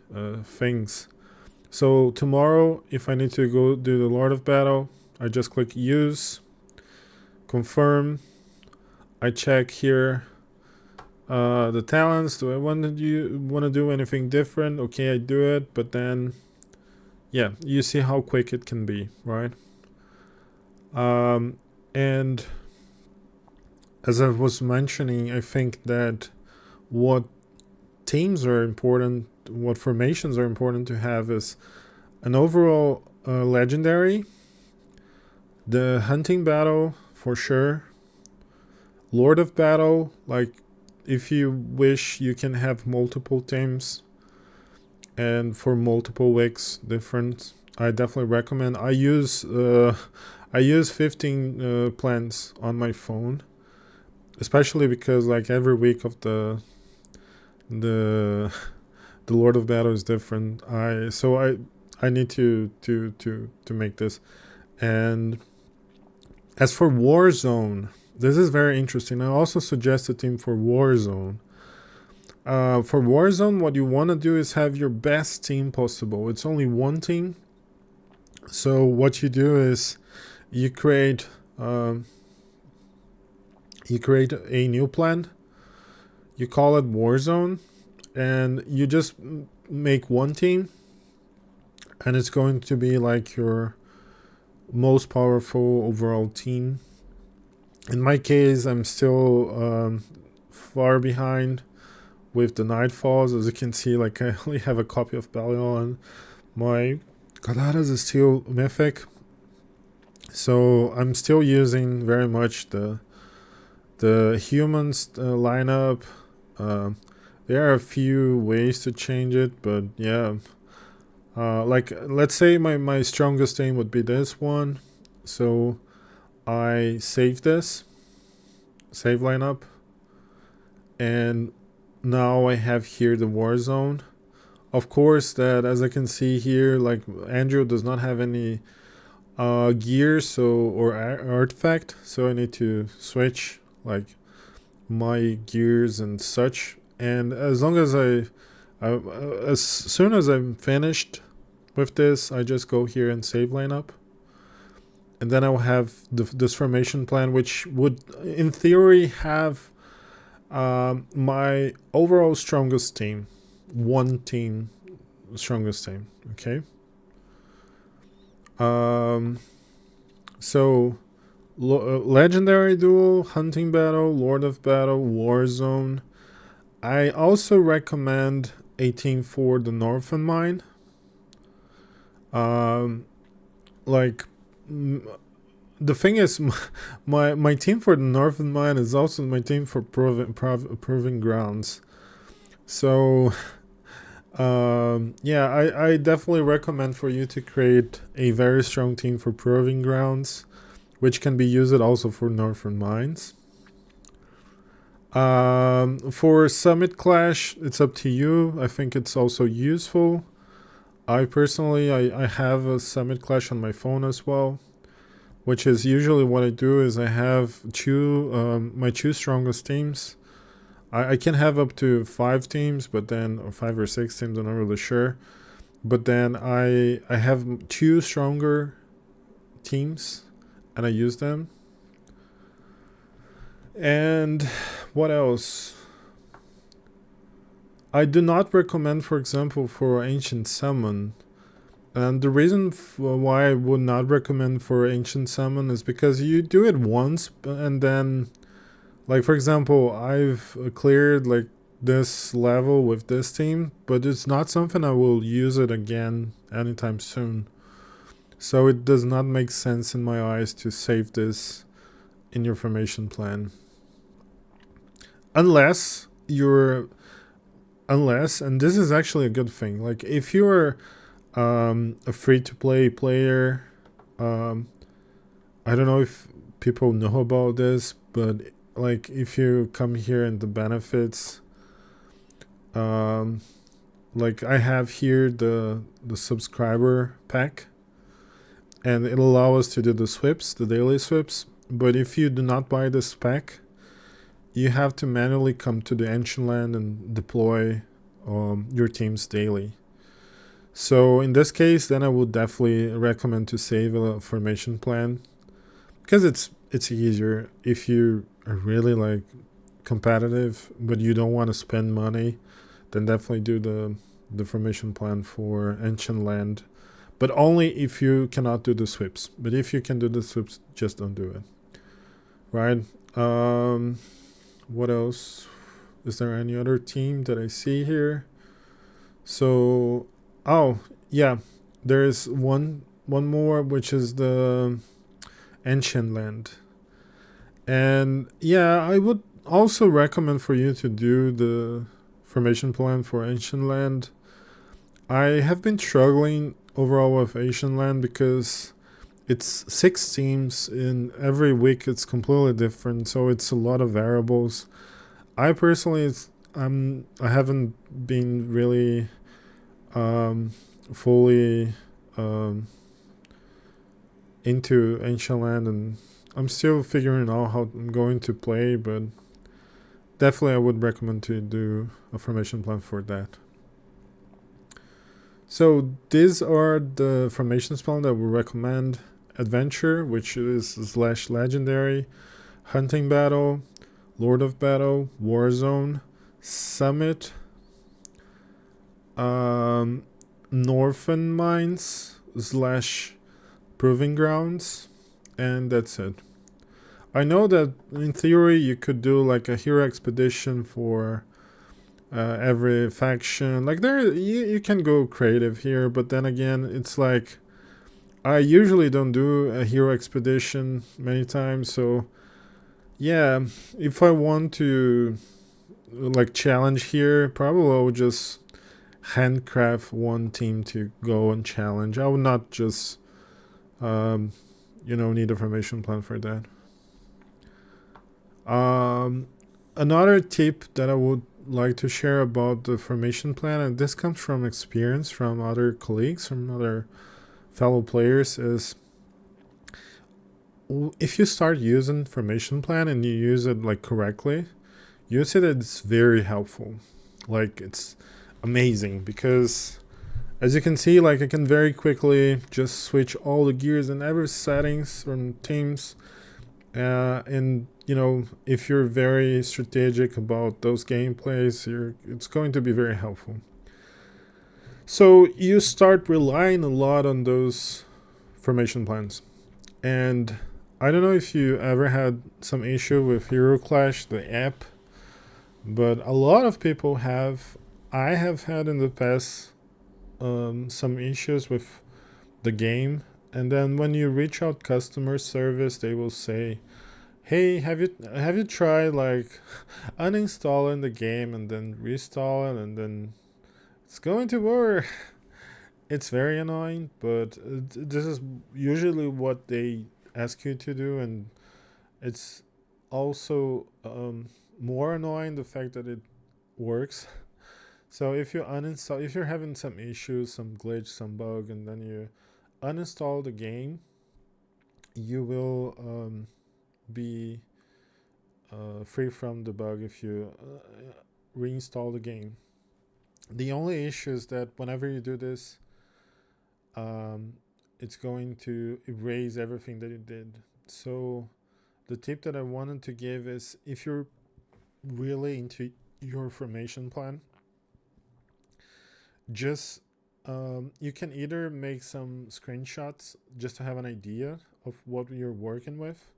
things. So tomorrow, if I need to go do the Lord of Battle, I just click use, confirm. I check here the talents. Do I want to do anything different? Okay, I do it, but then, yeah, you see how quick it can be, right? And as I was mentioning, I think that what teams are important, what formations are important to have is an overall legendary, the hunting battle for sure, Lord of Battle, like, if you wish, you can have multiple teams and for multiple weeks different. I definitely recommend. I use 15 plans on my phone, especially because, like, every week of the Lord of Battle is different. I need to make this. And as for Warzone, this is very interesting. I also suggest a team for Warzone. For Warzone, what you want to do is have your best team possible. It's only one team. So what you do is you create a new plan. You call it Warzone, and you just make one team, and it's going to be like your most powerful overall team. In my case, I'm still far behind with the Nightfalls. As you can see, like, I only have a copy of Balion. My Kalaras is still mythic, so I'm still using very much the humans lineup. There are a few ways to change it, but yeah, like, let's say my strongest aim would be this one. So I save this, save lineup, and now I have here the Warzone. Of course, that as I can see here, like Andrew does not have any gear, so or artifact, so I need to switch like my gears and such. And as long as as soon as I'm finished with this, I just go here and save lineup, and then I'll have this formation plan, which would, in theory, have my overall strongest team, one team, strongest team. Okay. So legendary duel, hunting battle, lord of battle, war zone. I also recommend a team for the Northern Mine. Like the thing is, my team for the Northern Mine is also my team for proving grounds. So yeah, I definitely recommend for you to create a very strong team for proving grounds, which can be used also for Northern Mines. For Summit Clash, it's up to you. I think it's also useful. I personally, I have a Summit Clash on my phone as well, which is usually what I do is I have my two strongest teams. I can have up to 5 teams, but then, or 5 or 6 teams, I'm not really sure. But then I have 2 stronger teams, and I use them. And what else? I do not recommend, for example, for Ancient Summon. And the reason why I would not recommend for Ancient Summon is because you do it once, and then, like, for example, I've cleared like this level with this team, but it's not something I will use it again anytime soon. So it does not make sense in my eyes to save this in your formation plan. Unless, and this is actually a good thing, like if you're a free-to-play player, I don't know if people know about this, but like if you come here in the benefits, like I have here the subscriber pack, and it'll allow us to do the sweeps, the daily sweeps. But if you do not buy this pack, you have to manually come to the Ancient Land and deploy your teams daily. So in this case, then I would definitely recommend to save a formation plan, because it's easier if you are really like competitive but you don't want to spend money. Then definitely do the formation plan for Ancient Land, but only if you cannot do the sweeps. But if you can do the sweeps, just don't do it. Right? What else? Is there any other team that I see here? So, oh yeah, there is one more, which is the Ancient Land. And yeah, I would also recommend for you to do the formation plan for Ancient Land. I have been struggling overall with Ancient Land because it's 6 teams in every week. It's completely different, so it's a lot of variables. I personally, I haven't been really fully into Ancient Land, and I'm still figuring out how I'm going to play, but definitely I would recommend to do a formation plan for that. So these are the formations plan that we recommend. Adventure, which is / legendary, hunting battle, lord of battle, war zone, summit, Northern Mines / proving grounds, and that's it. I know that in theory you could do like a hero expedition for every faction. Like there, you can go creative here, but then again, it's like I usually don't do a hero expedition many times. So yeah, if I want to like challenge here, probably I would just handcraft one team to go and challenge. I would not just need a formation plan for that. Another tip that I would like to share about the formation plan, and this comes from experience from other colleagues, from other fellow players, is if you start using formation plan and you use it like correctly, you see that it's very helpful. Like it's amazing because as you can see, like I can very quickly just switch all the gears and every settings from teams. And you know, if you're very strategic about those gameplays, it's going to be very helpful. So you start relying a lot on those formation plans. And I don't know if you ever had some issue with Hero Clash, the app, but a lot of people have. I have had in the past some issues with the game, and then when you reach out customer service, they will say, "Hey, have you tried like uninstalling the game and then reinstalling and then it's going to work?" It's very annoying, but this is usually what they ask you to do, and it's also more annoying the fact that it works. So if you're having some issues, some glitch, some bug, and then you uninstall the game, you will be free from the bug if you reinstall the game. The only issue is that whenever you do this, um, it's going to erase everything that you did. So the tip that I wanted to give is if you're really into your formation plan, just you can either make some screenshots just to have an idea of what you're working with,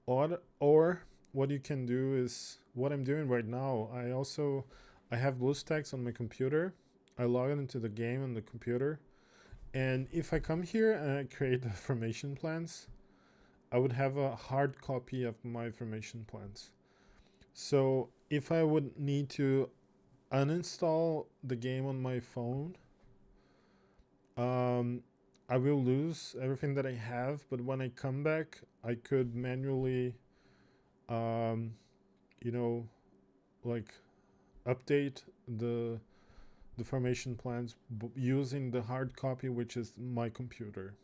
or what you can do is what I'm doing right now. I have BlueStacks on my computer. I log into the game on the computer, and if I come here and I create the formation plans, I would have a hard copy of my formation plans. So if I would need to uninstall the game on my phone, um, I will lose everything that I have. But when I come back, I could manually, um, you know, like update the formation plans using the hard copy, which is my computer.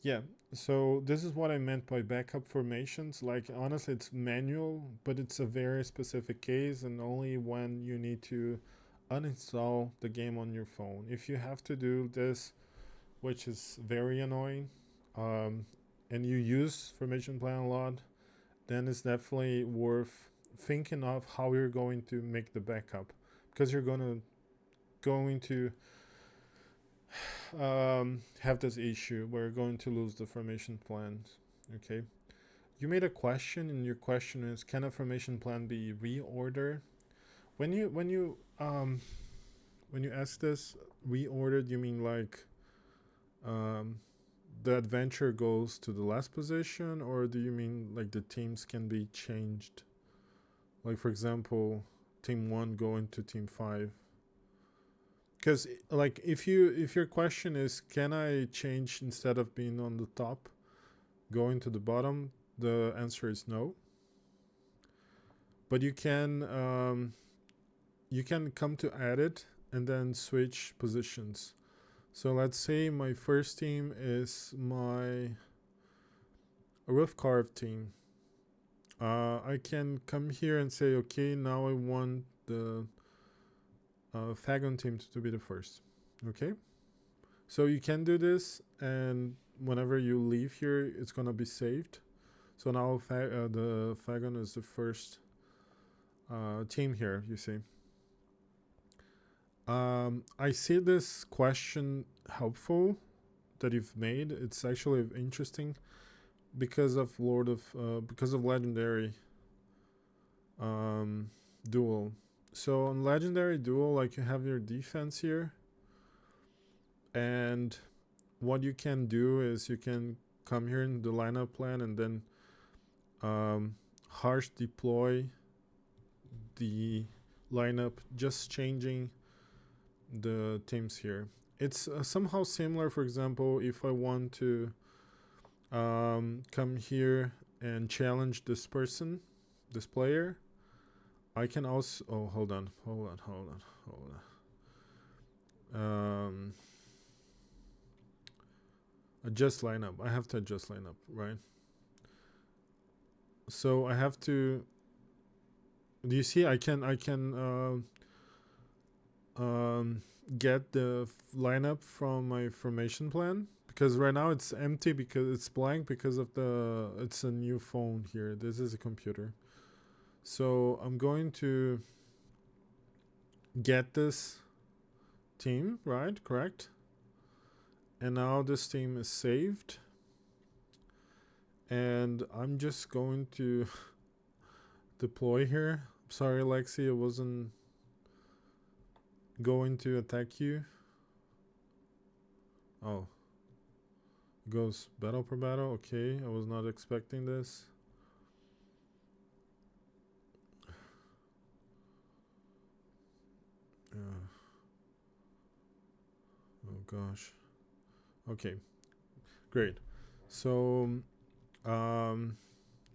Yeah, so this is what I meant by backup formations. Like, honestly, it's manual, but it's a very specific case, and only when you need to uninstall the game on your phone. If you have to do this, which is very annoying, um, and you use formation plan a lot, then it's definitely worth thinking of how you're going to make the backup, because you're going to have this issue where you're going to lose the formation plans. Okay. You made a question, and your question is: can a formation plan be reordered? When you ask this, reordered, you mean like um, the adventure goes to the last position, or do you mean like the teams can be changed? Like for example, team 1 going to team 5. Because like if your question is can I change instead of being on the top going to the bottom, the answer is no. But you can come to edit and then switch positions. So let's say my first team is my roof carve team. I can come here and say, okay, now I want the Fagon team to be the first. Okay, so you can do this, and whenever you leave here, it's gonna be saved. So now the Fagon is the first team here. You see. I see this question helpful that you've made. It's actually interesting because of legendary um, duel. So on legendary duel, like you have your defense here, and what you can do is you can come here in the lineup plan and then harsh deploy the lineup, just changing the teams here. It's somehow similar. For example, if I want to come here and challenge this person, this player, I can also, oh, hold on. Adjust lineup. I have to adjust lineup, right? So I have to, do you see I can get the lineup from my formation plan, because right now it's empty because it's blank because of it's a new phone here. This is a computer. So I'm going to get this team, right? Correct. And now this team is saved. And I'm just going to deploy here. Sorry, Lexi, I wasn't going to attack you. Oh. It goes battle per battle. Okay, I was not expecting this. Oh gosh. Okay, great. So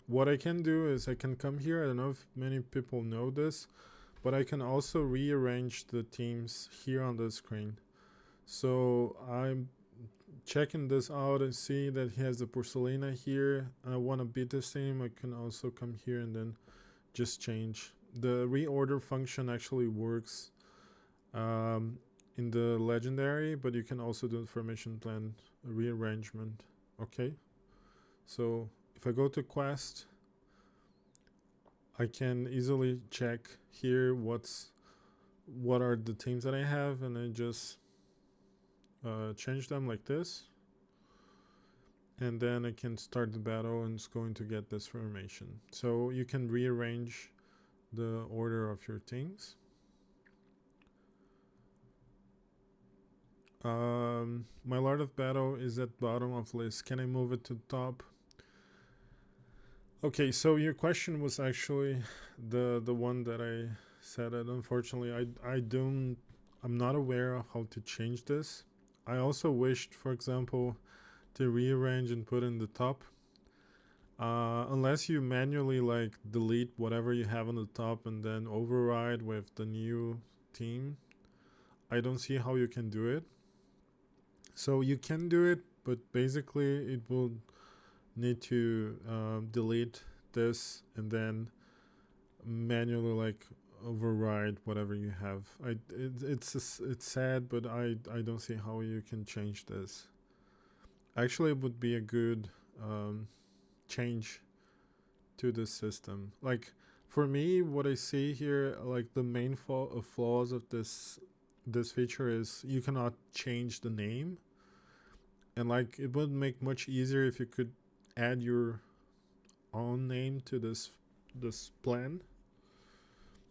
what I can do is I can come here. I don't know if many people know this, but I can also rearrange the teams here on the screen. So I'm checking this out and see that he has the Porcelina here. I want to beat this team. I can also come here and then just change. The reorder function actually works in the legendary, but you can also do the formation plan rearrangement. Okay, so if I go to quest, I can easily check here what are the teams that I have, and I just change them like this, and then I can start the battle, and it's going to get this formation. So you can rearrange the order of your teams. My Lord of Battle is at bottom of list. Can I move it to top? Okay, so your question was actually the one that I said that unfortunately I'm not aware of how to change this. I also wished, for example, to rearrange and put in the top. Unless you manually like delete whatever you have on the top and then override with the new team, I don't see how you can do it. So you can do it, but basically it will need to delete this and then manually like override whatever you have. It's sad, but I don't see how you can change this. Actually, it would be a good change to the system. Like for me, what I see here, like the main flaws of this feature is you cannot change the name, and like it would make much easier if you could add your own name to this plan.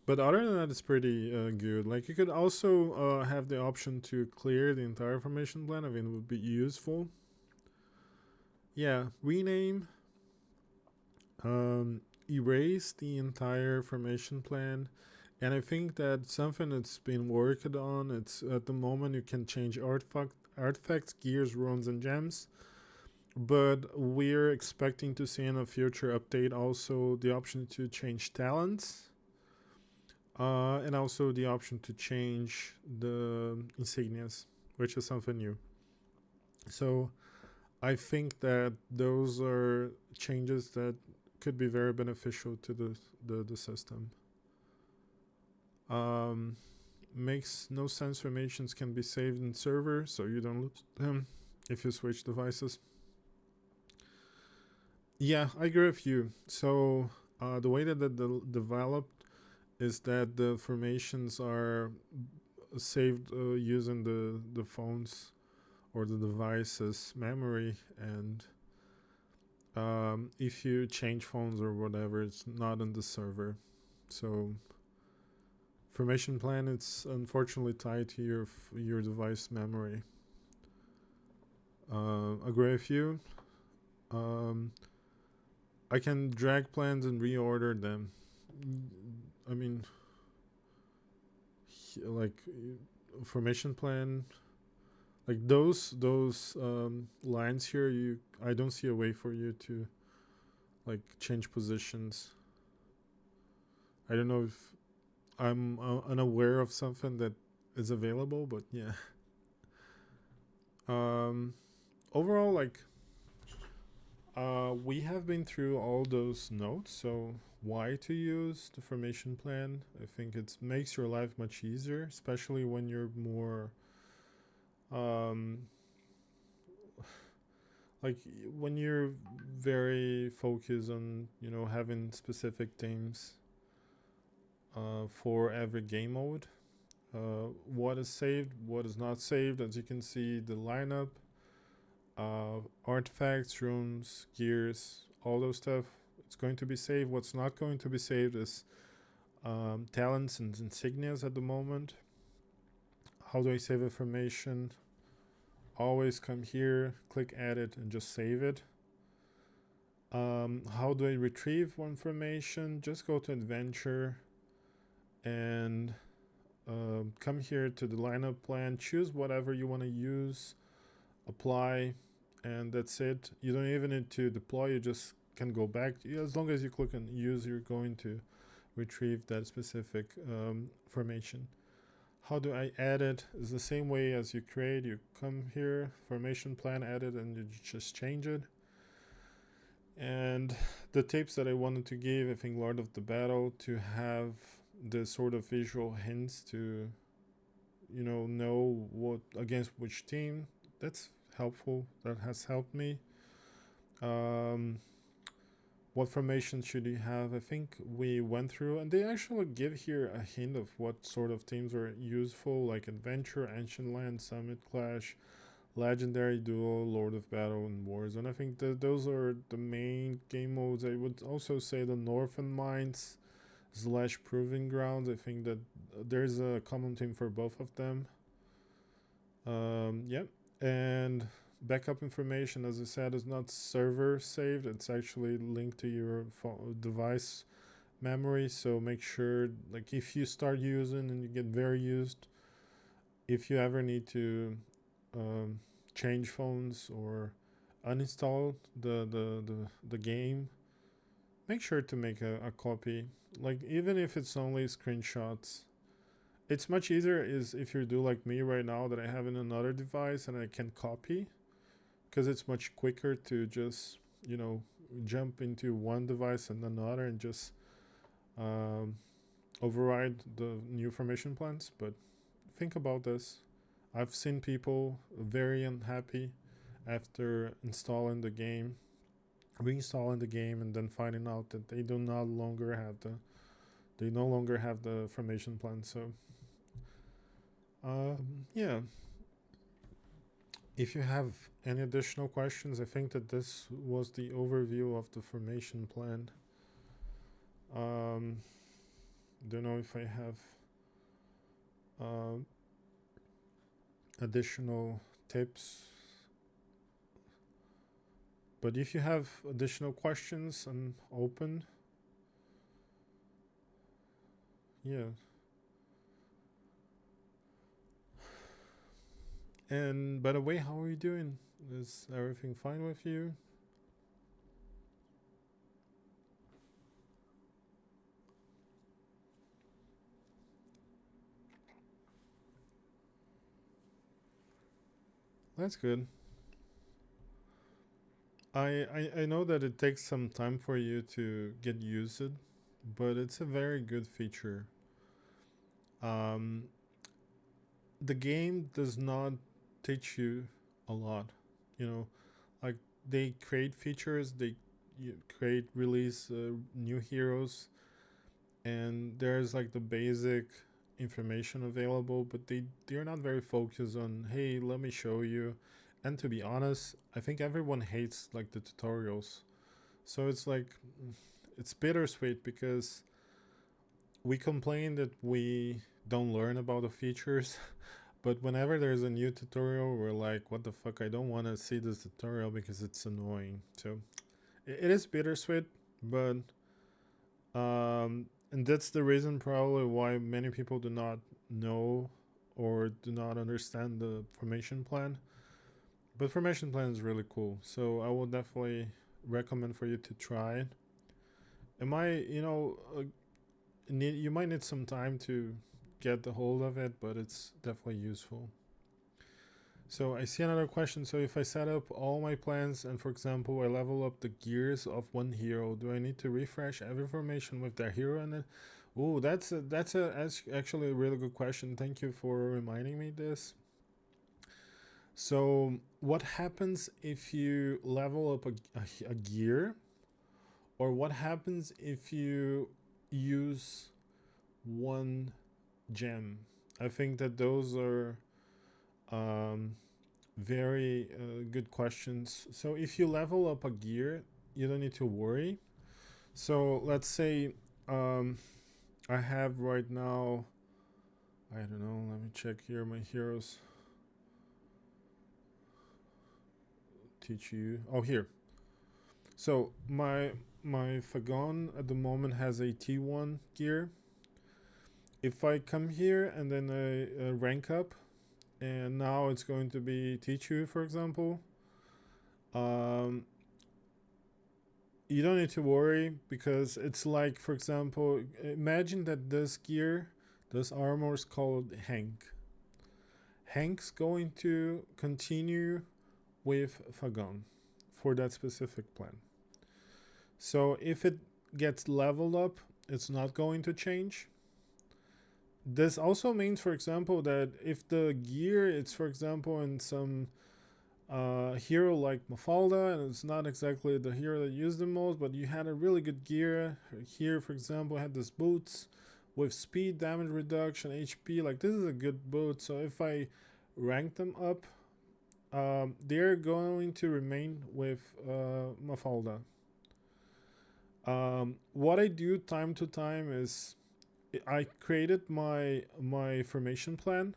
But other than that, it's pretty good. Like you could also have the option to clear the entire formation plan. I mean, it would be useful. Yeah, rename, erase the entire formation plan. And I think that something that's been worked on, it's at the moment you can change artifacts, gears, runes, and gems. But we're expecting to see in a future update also the option to change talents. And also the option to change the insignias, which is something new. So I think that those are changes that could be very beneficial to the system. Makes no sense formations can be saved in server, so you don't lose them if you switch devices. Yeah, I agree with you. So the way that developed is that the formations are saved using the phones or the device's memory, and if you change phones or whatever, it's not in the server. So formation plan, it's unfortunately tied to your device memory. Agree with you. I can drag plans and reorder them. I mean, like formation plan, like those lines here, I don't see a way for you to like change positions. I don't know if I'm unaware of something that is available, but yeah. Um, Overall, like, we have been through all those notes, so why to use the formation plan? I think it makes your life much easier, especially when you're more, um, like when you're very focused on having specific themes for every game mode. What is saved, what is not saved. As you can see, the lineup, artifacts, runes, gears, all those stuff. It's going to be saved. What's not going to be saved is talents and insignias at the moment. How do I save information? Always come here, click edit, and just save it. How do I retrieve information? Just go to adventure and come here to the lineup plan, choose whatever you want to use, apply, and that's it. You don't even need to deploy, you just can go back. As long as you click on use, you're going to retrieve that specific formation. How do I add it? It's the same way as you create. You come here, formation plan, edit, and you just change it. And the tips that I wanted to give, I think Lord of the Battle, to have the sort of visual hints to know what against which team. That's helpful. That has helped me. What formation should you have? I think we went through, and they actually give here a hint of what sort of teams are useful, like Adventure, Ancient Land, Summit, Clash, Legendary, Duel, Lord of Battle, and Warzone. I think those are the main game modes. I would also say the Northern Mines / Proving Grounds. I think that there's a common theme for both of them. Yep. And backup information, as I said, is not server saved. It's actually linked to your device memory. So make sure, like, if you start using and you get very used, if you ever need to change phones or uninstall the game, make sure to make a copy. Like, even if it's only screenshots, it's much easier is if you do like me right now, that I have in another device and I can copy, because it's much quicker to just jump into one device and another and just um, override the new formation plans. But think about this. I've seen people very unhappy after installing the game, reinstalling the game, and then finding out that they no longer have the formation plan. So yeah, if you have any additional questions, I think that this was the overview of the formation plan. Don't know if I have additional tips, but if you have additional questions, I'm open. Yeah. And by the way, how are you doing? Is everything fine with you? That's good. I know that it takes some time for you to get used to it, but it's a very good feature. Um, the game does not teach you a lot, you know, like they create features, they create release new heroes, and there's like the basic information available, but they're not very focused on, hey, let me show you. And to be honest, I think everyone hates like the tutorials, so it's like it's bittersweet, because we complain that we don't learn about the features, but whenever there's a new tutorial, we're like, what the fuck, I don't want to see this tutorial because it's annoying. So it is bittersweet, but and that's the reason probably why many people do not know or do not understand the formation plan. But formation plan is really cool, so I will definitely recommend for you to try it. Am I, you might need some time to get the hold of it, but it's definitely useful. So I see another question. So if I set up all my plans and, for example, I level up the gears of one hero, do I need to refresh every formation with that hero in it? Oh, that's actually a really good question. Thank you for reminding me this. So what happens if you level up a gear, or what happens if you use one gem? I think that those are um, very good questions. So if you level up a gear, you don't need to worry. So let's say I have right now, I don't know, let me check here my heroes. Teach you. Oh, here. So my Fagon at the moment has a T1 gear. If I come here and then I rank up, and now it's going to be T2, for example, you don't need to worry, because it's like, for example, imagine that this gear, this armor is called Hank. Hank's going to continue with Fagon for that specific plan. So if it gets leveled up, it's not going to change. This also means, for example, that if the gear, it's, for example, in some hero like Mafalda, and it's not exactly the hero that you use the most, but you had a really good gear. Here, for example, had this boots with speed, damage reduction, HP. Like, this is a good boot. So if I rank them up, they're going to remain with Mafalda. What I do time to time is I created my formation plan,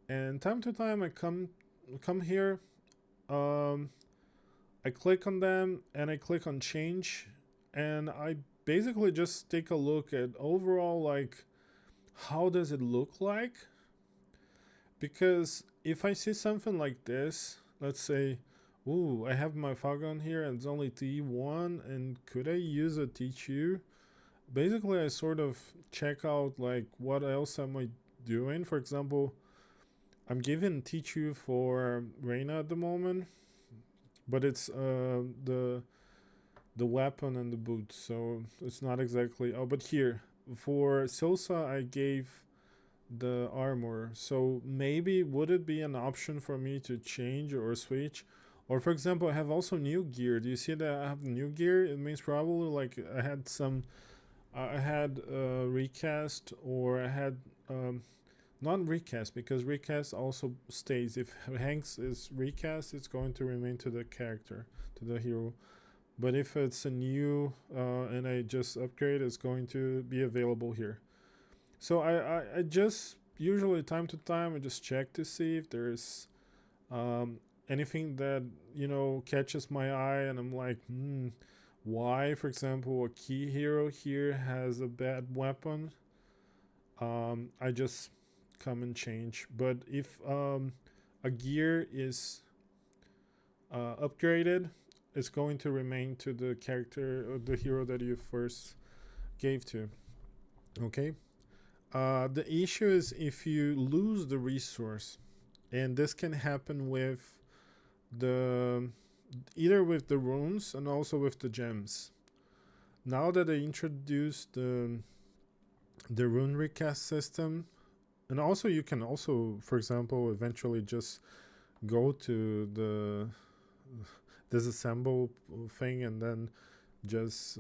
and time to time I come here, I click on them and I click on change, and I basically just take a look at overall, like, how does it look like. Because if I see something like this, let's say, ooh, I have my Fagon here and it's only T1, and could I use a T2? Basically, I sort of check out, like, what else am I doing. For example, I'm giving T2 for Reina at the moment, but it's the weapon and the boots, so it's not exactly. Oh, but here for Silsa, I gave the armor. So maybe would it be an option for me to change or switch? Or, for example, I have also new gear. Do you see that I have new gear? It means probably, like, I had some. I had recast, or I had not recast, because recast also stays. If Hanks is recast, it's going to remain to the character, to the hero. But if it's a new and I just upgrade, it's going to be available here. So I just usually time to time I just check to see if there's anything that, catches my eye, and I'm like, why, for example, a key hero here has a bad weapon. I just come and change. But if a gear is upgraded, it's going to remain to the character or the hero that you first gave to. Okay. The issue is if you lose the resource, and this can happen with the either with the runes and also with the gems. Now that I introduced the rune recast system, and also you can also, for example, eventually just go to the disassemble thing and then just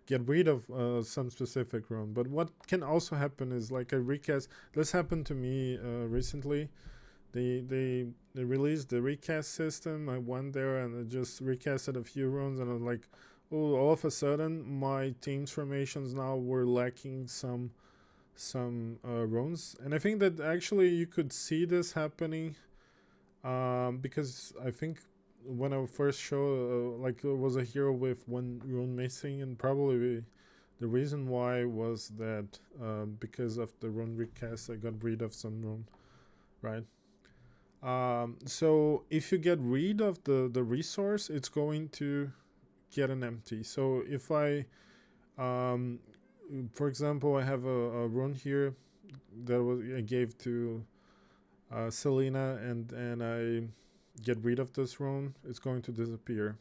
get rid of some specific rune. But what can also happen is, like, a recast. This happened to me recently. They released the recast system. I went there and I just recasted a few runes, and I'm like, oh, all of a sudden my team's formations now were lacking some runes. And I think that actually you could see this happening because I think when I first showed, like, there was a hero with one rune missing, and probably the reason why was that because of the rune recast, I got rid of some rune, right? So if you get rid of the resource, it's going to get an empty. So if I Um, for example, I have a rune here that I gave to Selena, and I get rid of this rune, it's going to disappear.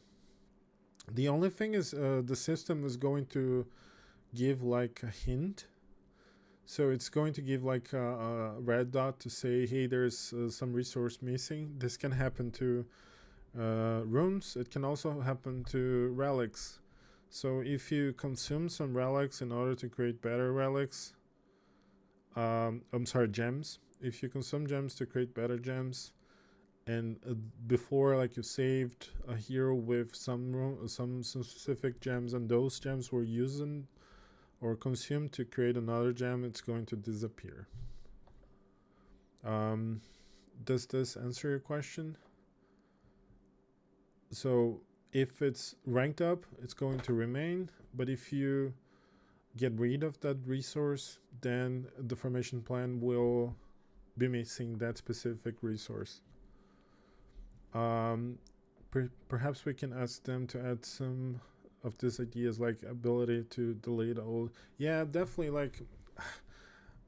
The only thing is, the system is going to give like a hint. So it's going to give like a red dot to say, hey, there's some resource missing. This can happen to runes. It can also happen to relics. So if you consume some relics in order to create better relics, I'm sorry, gems. If you consume gems to create better gems, and before, like, you saved a hero with some specific gems, and those gems were used or consumed to create another gem, it's going to disappear. Um, does this answer your question? So if it's ranked up, it's going to remain, but if you get rid of that resource, then the formation plan will be missing that specific resource. Um, perhaps we can ask them to add some of these ideas, like ability to delete all. Yeah, definitely. Like,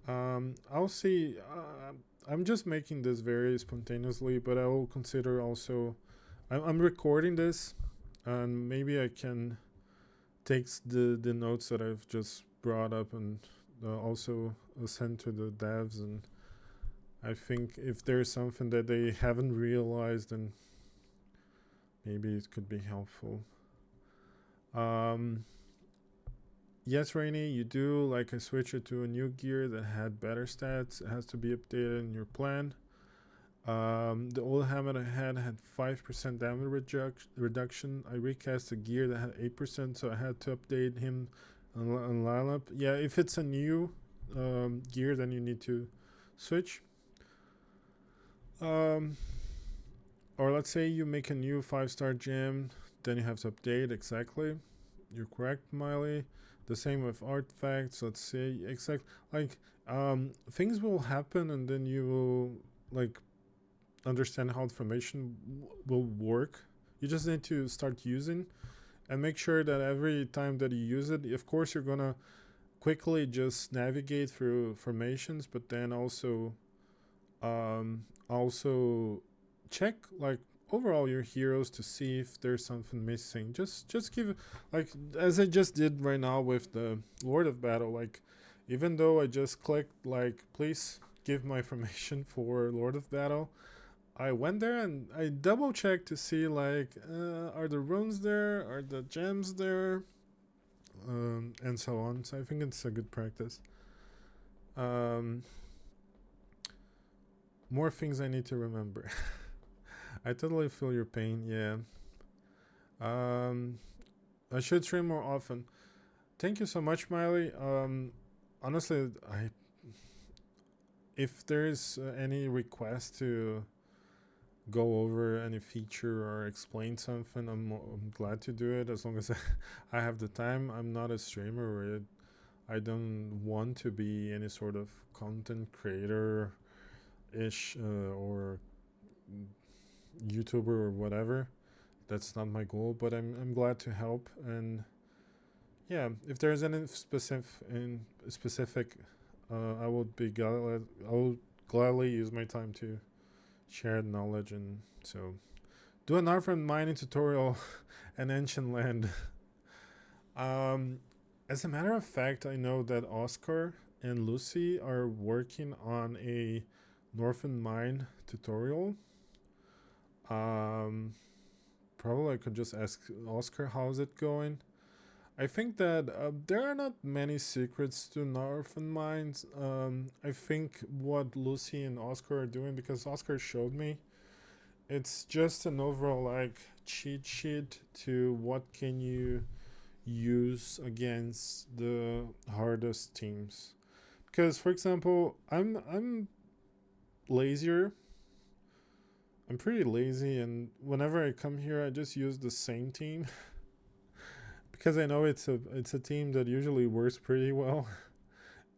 I'll see. I'm just making this very spontaneously, but I will consider also. I'm recording this, and maybe I can take the notes that I've just brought up and also send to the devs. And I think if there's something that they haven't realized, then maybe it could be helpful. Yes, Rainy, you do. Like, I switched it to a new gear that had better stats. It has to be updated in your plan. The old helmet I had 5% damage reduction. I recast a gear that had 8%, so I had to update him on lineup. Yeah, if it's a new gear, then you need to switch. Or let's say you make a new 5-star gem, then you have to update. Exactly, you're correct, Miley. The same with artifacts. Let's say exact, like, things will happen, and then you will, like, understand how information will work. You just need to start using and make sure that every time that you use it, of course, you're gonna quickly just navigate through formations, but then also check, like, overall your heroes to see if there's something missing. Just give, like, as I just did right now with the Lord of Battle. Like, even though I just clicked like, please give my information for Lord of Battle, I went there and I double checked to see, like, are the runes there, are the gems there, and so on. So I think it's a good practice. um More things I need to remember. I totally feel your pain. Yeah. Um, I should stream more often. Thank you so much, Miley. Honestly, I if there's any request to go over any feature or explain something, I'm glad to do it as long as I have the time. I'm not a streamer, or I don't want to be any sort of content creator ish, or YouTuber or whatever. That's not my goal, but I'm glad to help. And yeah, if there's any specific, I would be glad. I would gladly use my time to share knowledge. And so do an Arfan mining tutorial and ancient land. um, as a matter of fact, I know that Oscar and Lucy are working on a Northern mine tutorial. Um, Probably I could just ask Oscar how's it going. I think that there are not many secrets to Northern Mines. I think what Lucy and Oscar are doing, because Oscar showed me, it's just an overall, like, cheat sheet to what can you use against the hardest teams. Because, for example, I'm lazier. I'm pretty lazy, and whenever I come here, I just use the same team because I know it's a team that usually works pretty well.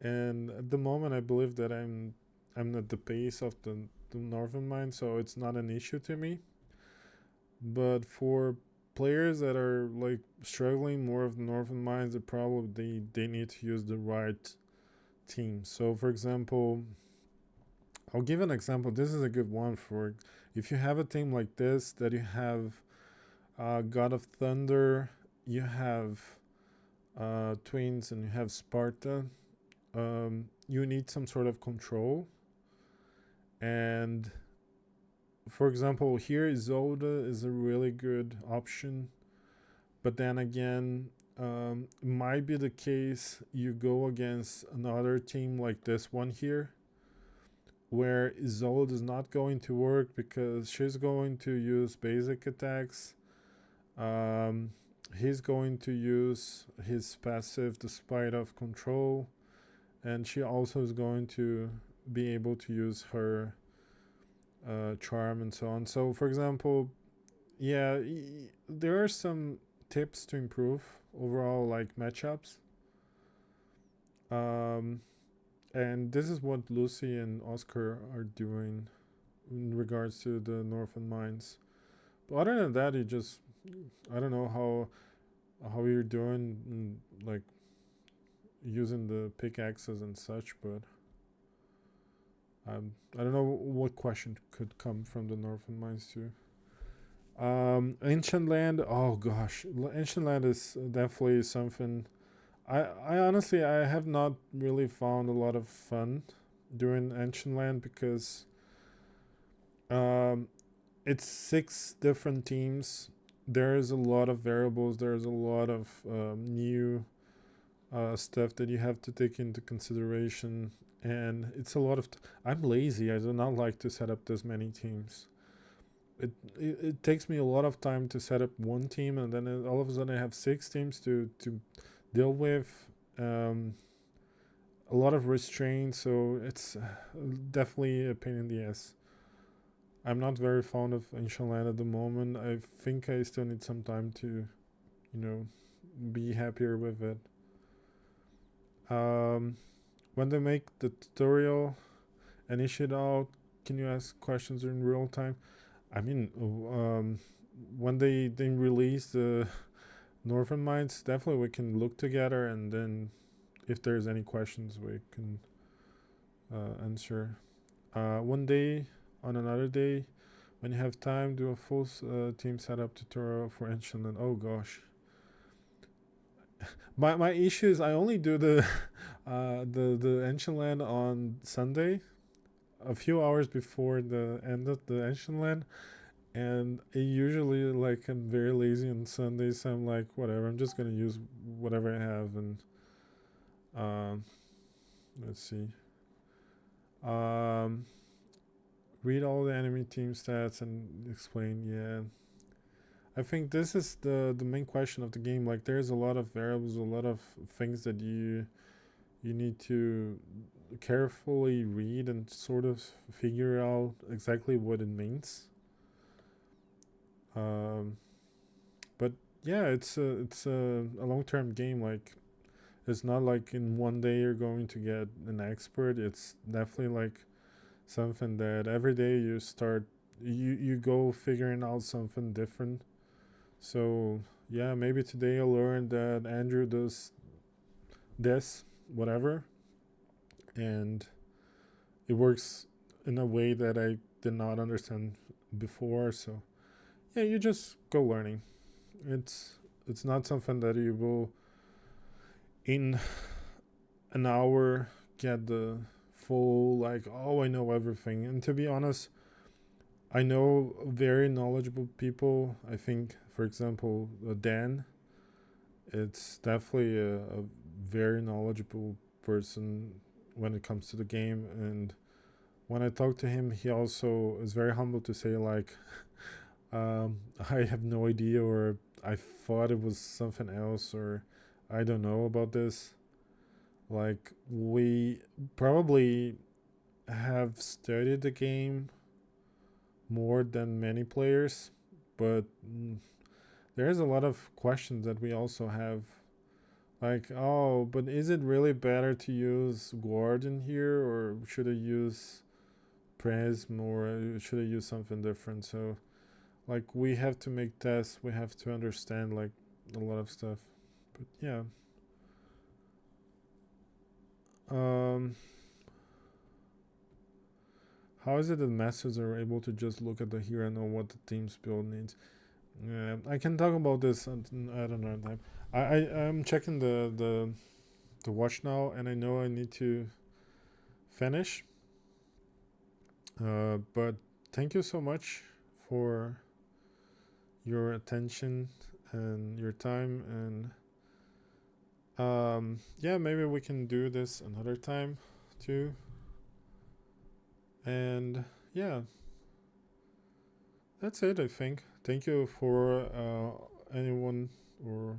And at the moment, I believe that I'm at the pace of the Northern Mine, so it's not an issue to me. But for players that are like struggling more of the Northern Mines, they need to use the right team. So for example, I'll give an example. This is a good one for if you have a team like this, that you have God of Thunder, you have Twins, and you have Sparta. You need some sort of control. And for example, here Isolde is a really good option. But then again, it might be the case you go against another team like this one here, where Isolde is not going to work because she's going to use basic attacks. He's going to use his passive, the Spite of Control, and she also is going to be able to use her charm and so on. So, for example, yeah, there are some tips to improve overall, like matchups. And this is what Lucy and Oscar are doing in regards to the Northern Mines. But other than that, I don't know how you're doing, like using the pickaxes and such, but I don't know what question could come from the Northern Mines too. Ancient Land. Oh gosh, Ancient Land is definitely something. I honestly I have not really found a lot of fun doing Ancient Land because it's 6 different teams. There's a lot of variables. There's a lot of new stuff that you have to take into consideration, and it's a lot of. I'm lazy. I do not like to set up this many teams. It takes me a lot of time to set up one team, and then all of a sudden I have 6 teams to deal with. A lot of restraints, so it's definitely a pain in the ass. I'm not very fond of Ancient Land at the moment. I think I still need some time to, be happier with it. When they make the tutorial and issue it out, can you ask questions in real time? I mean, when they release the Northern Mines, definitely we can look together, and then if there's any questions, we can answer. One day, on another day, when you have time, do a full team setup tutorial for Ancient Land. Oh gosh. My issue is I only do the the Ancient Land on Sunday, a few hours before the end of the Ancient Land, and I usually like I'm very lazy on Sundays. So I'm like, whatever. I'm just gonna use whatever I have, and let's see. Read all the enemy team stats and explain. Yeah, I think this is the main question of the game. Like, there's a lot of variables, a lot of things that you need to carefully read and sort of figure out exactly what it means. But yeah, it's a long term game. Like, it's not like in one day you're going to get an expert. It's definitely like something that every day you go figuring out something different. So yeah, maybe today I learned that Andrew does this, whatever, and it works in a way that I did not understand before. So yeah, you just go learning. It's not something that you will in an hour get the full, like, oh, I know everything. And to be honest, I know very knowledgeable people. I think, for example, Dan, it's definitely a very knowledgeable person when it comes to the game. And when I talk to him, he also is very humble to say, like, I have no idea, or I thought it was something else, or I don't know about this. Like, we probably have studied the game more than many players, but there's a lot of questions that we also have. Like, oh, but is it really better to use Guardian here, or should I use Prism, or should I use something different? So like we have to make tests, we have to understand like a lot of stuff. But yeah. Um how is it that masters are able to just look at the hero and know what the team's build needs? Yeah, I can talk about this at another time. I'm checking the watch now, and I know I need to finish. But thank you so much for your attention and your time, and yeah, maybe we can do this another time too. And yeah, that's it, I think. Thank you for anyone or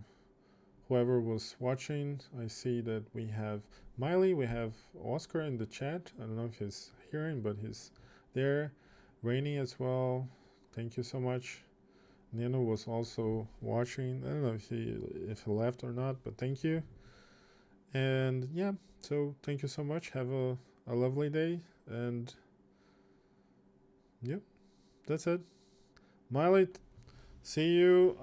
whoever was watching. I see that we have Miley, we have Oscar in the chat. I don't know if he's hearing, but he's there. Rainy as well. Thank you so much. Nino was also watching. I don't know if he left or not, but thank you. And yeah, so thank you so much. Have a lovely day, and yep, that's it. Miley, see you.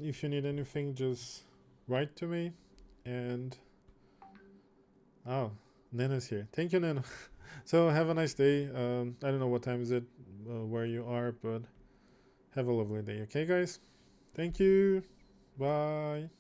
If you need anything, just write to me. And oh, Nana's here. Thank you, Nana. So have a nice day. I don't know what time is it where you are, but have a lovely day. Okay, guys. Thank you. Bye.